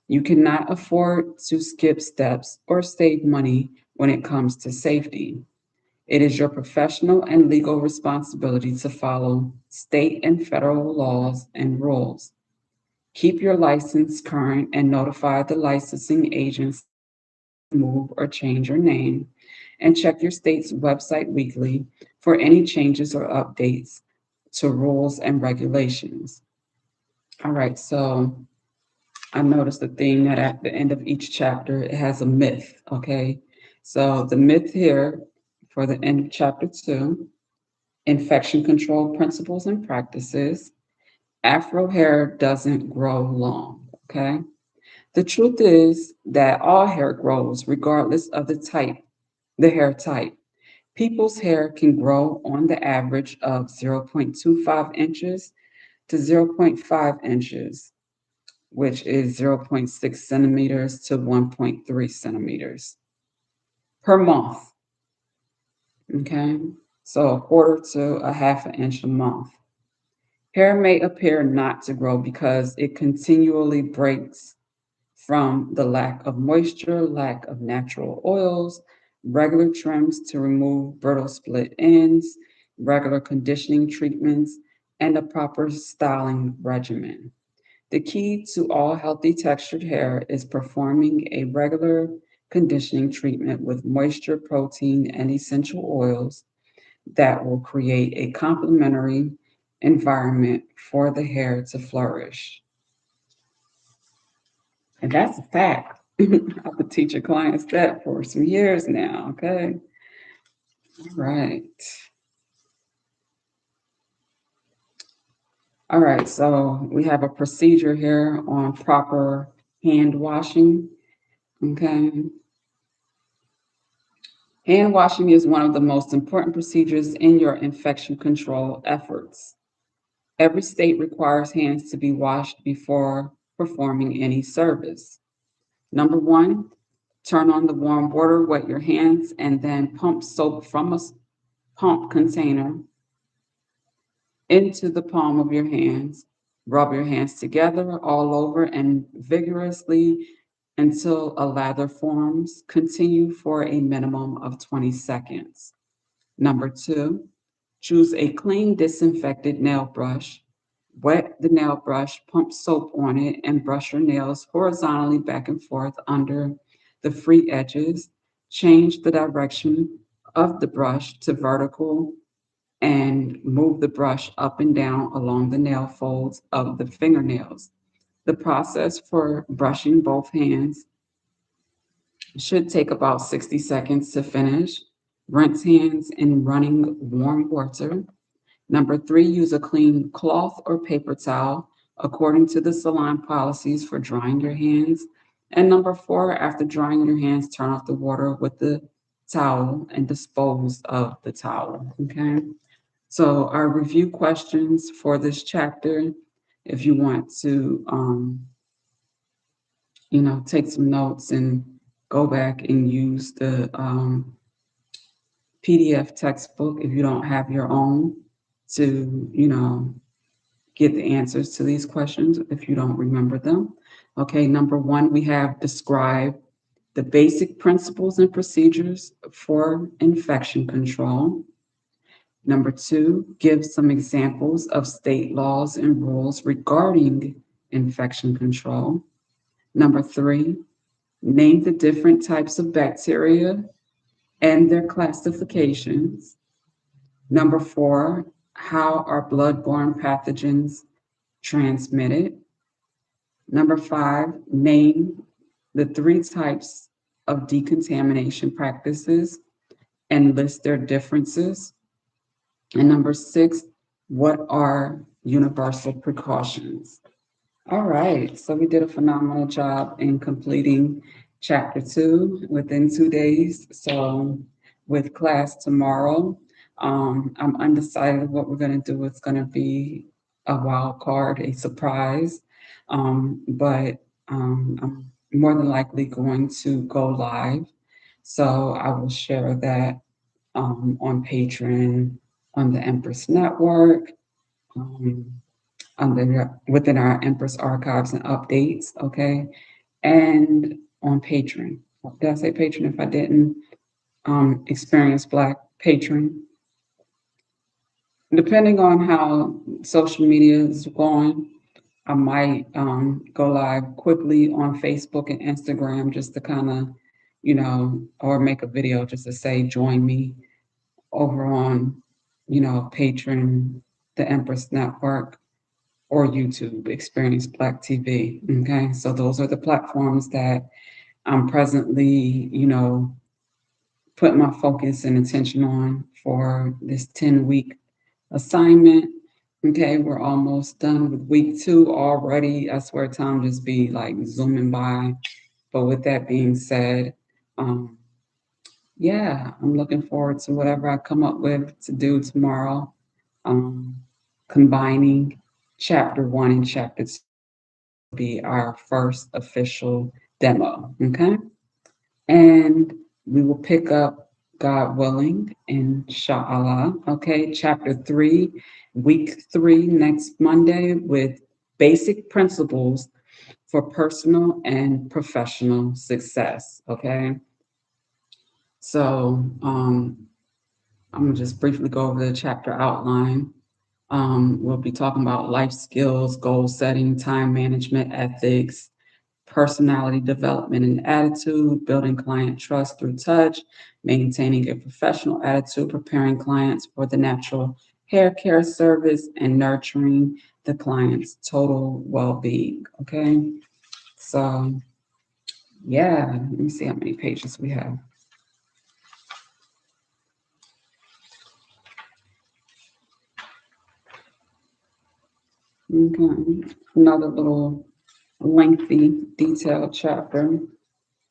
You cannot afford to skip steps or save money when it comes to safety. It is your professional and legal responsibility to follow state and federal laws and rules. Keep your license current and notify the licensing agency before you remove or change your name. And check your state's website weekly for any changes or updates to rules and regulations. All right, so I noticed the thing that at the end of each chapter, it has a myth, okay? So the myth here for the end of chapter 2, infection control principles and practices. Afro hair doesn't grow long, okay? The truth is that all hair grows regardless of the hair type. People's hair can grow on the average of 0.25 inches to zero point 0.5 inches, which is zero point 0.6 centimeters to 1.3 centimeters per month. Okay, so a quarter to a half an inch a month. Hair may appear not to grow because it continually breaks from the lack of moisture, lack of natural oils, regular trims to remove brittle split ends, regular conditioning treatments, and a proper styling regimen. The key to all healthy textured hair is performing a regular conditioning treatment with moisture, protein, and essential oils that will create a complementary environment for the hair to flourish. And that's a fact. I've been teaching clients that for some years now. Okay. All right. All right. So we have a procedure here on proper hand washing. Okay. Hand washing is one of the most important procedures in your infection control efforts. Every state requires hands to be washed before performing any service. Number one, turn on the warm water, wet your hands, and then pump soap from a pump container into the palm of your hands. Rub your hands together all over and vigorously until a lather forms. Continue for a minimum of 20 seconds. Number two, choose a clean, disinfected nail brush. Wet the nail brush, pump soap on it, and brush your nails horizontally back and forth under the free edges. Change the direction of the brush to vertical and move the brush up and down along the nail folds of the fingernails. The process for brushing both hands should take about 60 seconds to finish. Rinse hands in running warm water. Number three, use a clean cloth or paper towel according to the salon policies for drying your hands. And number four, after drying your hands, turn off the water with the towel and dispose of the towel. Okay. So our review questions for this chapter, if you want to, take some notes and go back and use the PDF textbook if you don't have your own to, get the answers to these questions if you don't remember them. Okay, number one, we have describe the basic principles and procedures for infection control. Number two, give some examples of state laws and rules regarding infection control. Number three, name the different types of bacteria and their classifications. Number four, how are bloodborne pathogens transmitted? Number five, name the three types of decontamination practices and list their differences. And number six, what are universal precautions? All right, so we did a phenomenal job in completing chapter two within 2 days. So with class tomorrow, I'm undecided what we're going to do. It's going to be a wild card, a surprise, but I'm more than likely going to go live. So I will share that on Patreon, on the Empress Network. Um, within our Empress archives and updates, okay, and on Patreon. Did I say Patreon? If I didn't, Experience Black Patreon. Depending on how social media is going, I might go live quickly on Facebook and Instagram just to kind of, or make a video just to say join me over on, Patreon, the Empress Network, or YouTube, Experience Black TV. Okay, so those are the platforms that I'm presently, putting my focus and attention on for this 10-week assignment. Okay, we're almost done with week two already. I swear time just be like zooming by. But with that being said, um, yeah, I'm looking forward to whatever I come up with to do tomorrow, um, combining chapter one and chapter two be our first official demo. Okay. And we will pick up, God willing, inshallah. Okay. Chapter three, week three, next Monday, with basic principles for personal and professional success. Okay. So I'm going to just briefly go over the chapter outline. We'll be talking about life skills, goal setting, time management, ethics, personality development and attitude, building client trust through touch, maintaining a professional attitude, preparing clients for the natural hair care service, and nurturing the client's total well-being. Okay. So yeah, let me see how many pages we have. Okay. Another little lengthy, detailed chapter.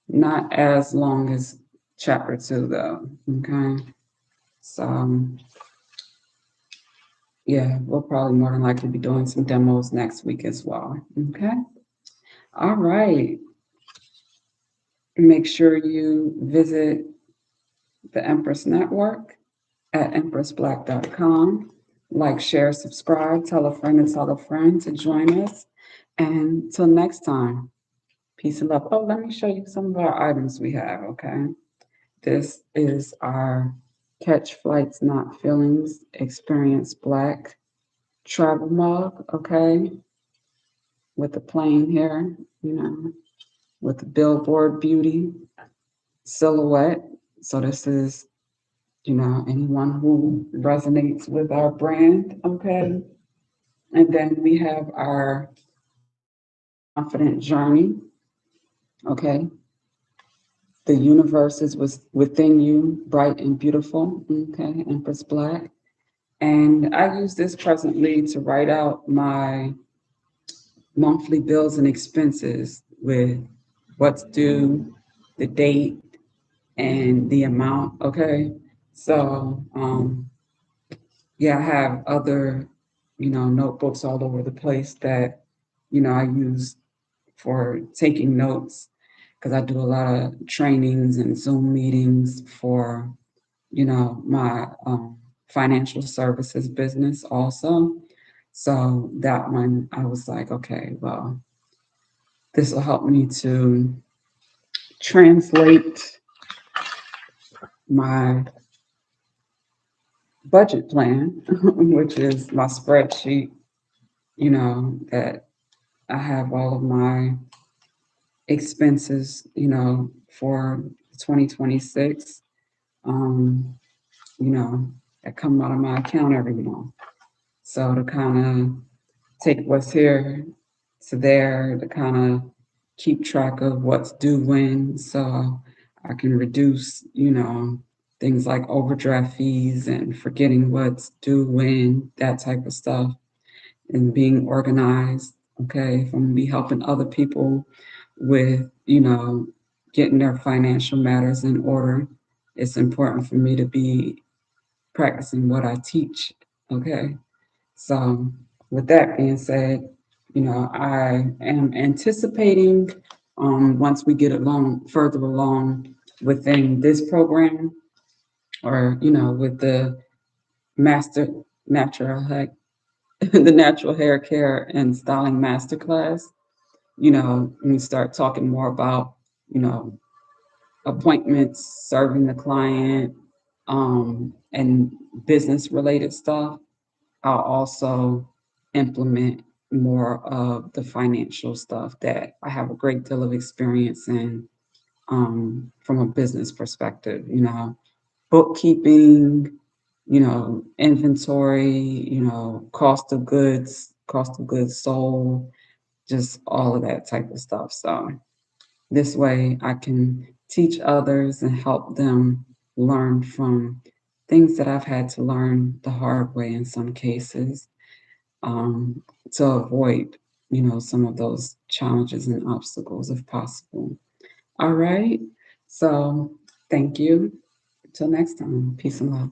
Not as long as chapter two, though. Okay. So, yeah, we'll probably more than likely be doing some demos next week as well. Okay. All right. Make sure you visit the Empress Network at empressblack.com. Like, share, subscribe, tell a friend and tell a friend to join us. And till next time, peace and love. Oh, let me show you some of our items we have. Okay. This is our Catch Flights Not Feelings Experience Black travel mug, okay, with the plain hair, with the billboard beauty silhouette. So this is, anyone who resonates with our brand, okay. And then we have our confident journey, okay. The universe is within you, bright and beautiful, okay, Empress Black. And I use this presently to write out my monthly bills and expenses with what's due, the date, and the amount. Okay. So yeah, I have other, notebooks all over the place that, I use for taking notes because I do a lot of trainings and Zoom meetings for, my financial services business also. So that one, I was like, okay, well, this will help me to translate my budget plan, which is my spreadsheet, that I have all of my expenses, for 2026, um, you know, that come out of my account every month. So to kind of take what's here to there, to kind of keep track of what's due when, so I can reduce, things like overdraft fees and forgetting what's due when, that type of stuff, and being organized. Okay, if I'm gonna be helping other people with, getting their financial matters in order, it's important for me to be practicing what I teach. Okay, so with that being said, I am anticipating, once we get along further along within this program, or with the master natural hair, the natural hair care and styling masterclass, when we start talking more about, you know, appointments, serving the client, and business related stuff, I'll also implement more of the financial stuff that I have a great deal of experience in, from a business perspective, bookkeeping, inventory, cost of goods sold, just all of that type of stuff. So this way I can teach others and help them learn from things that I've had to learn the hard way in some cases, um, to avoid, some of those challenges and obstacles if possible. All right. So thank you. Until next time. Peace and love.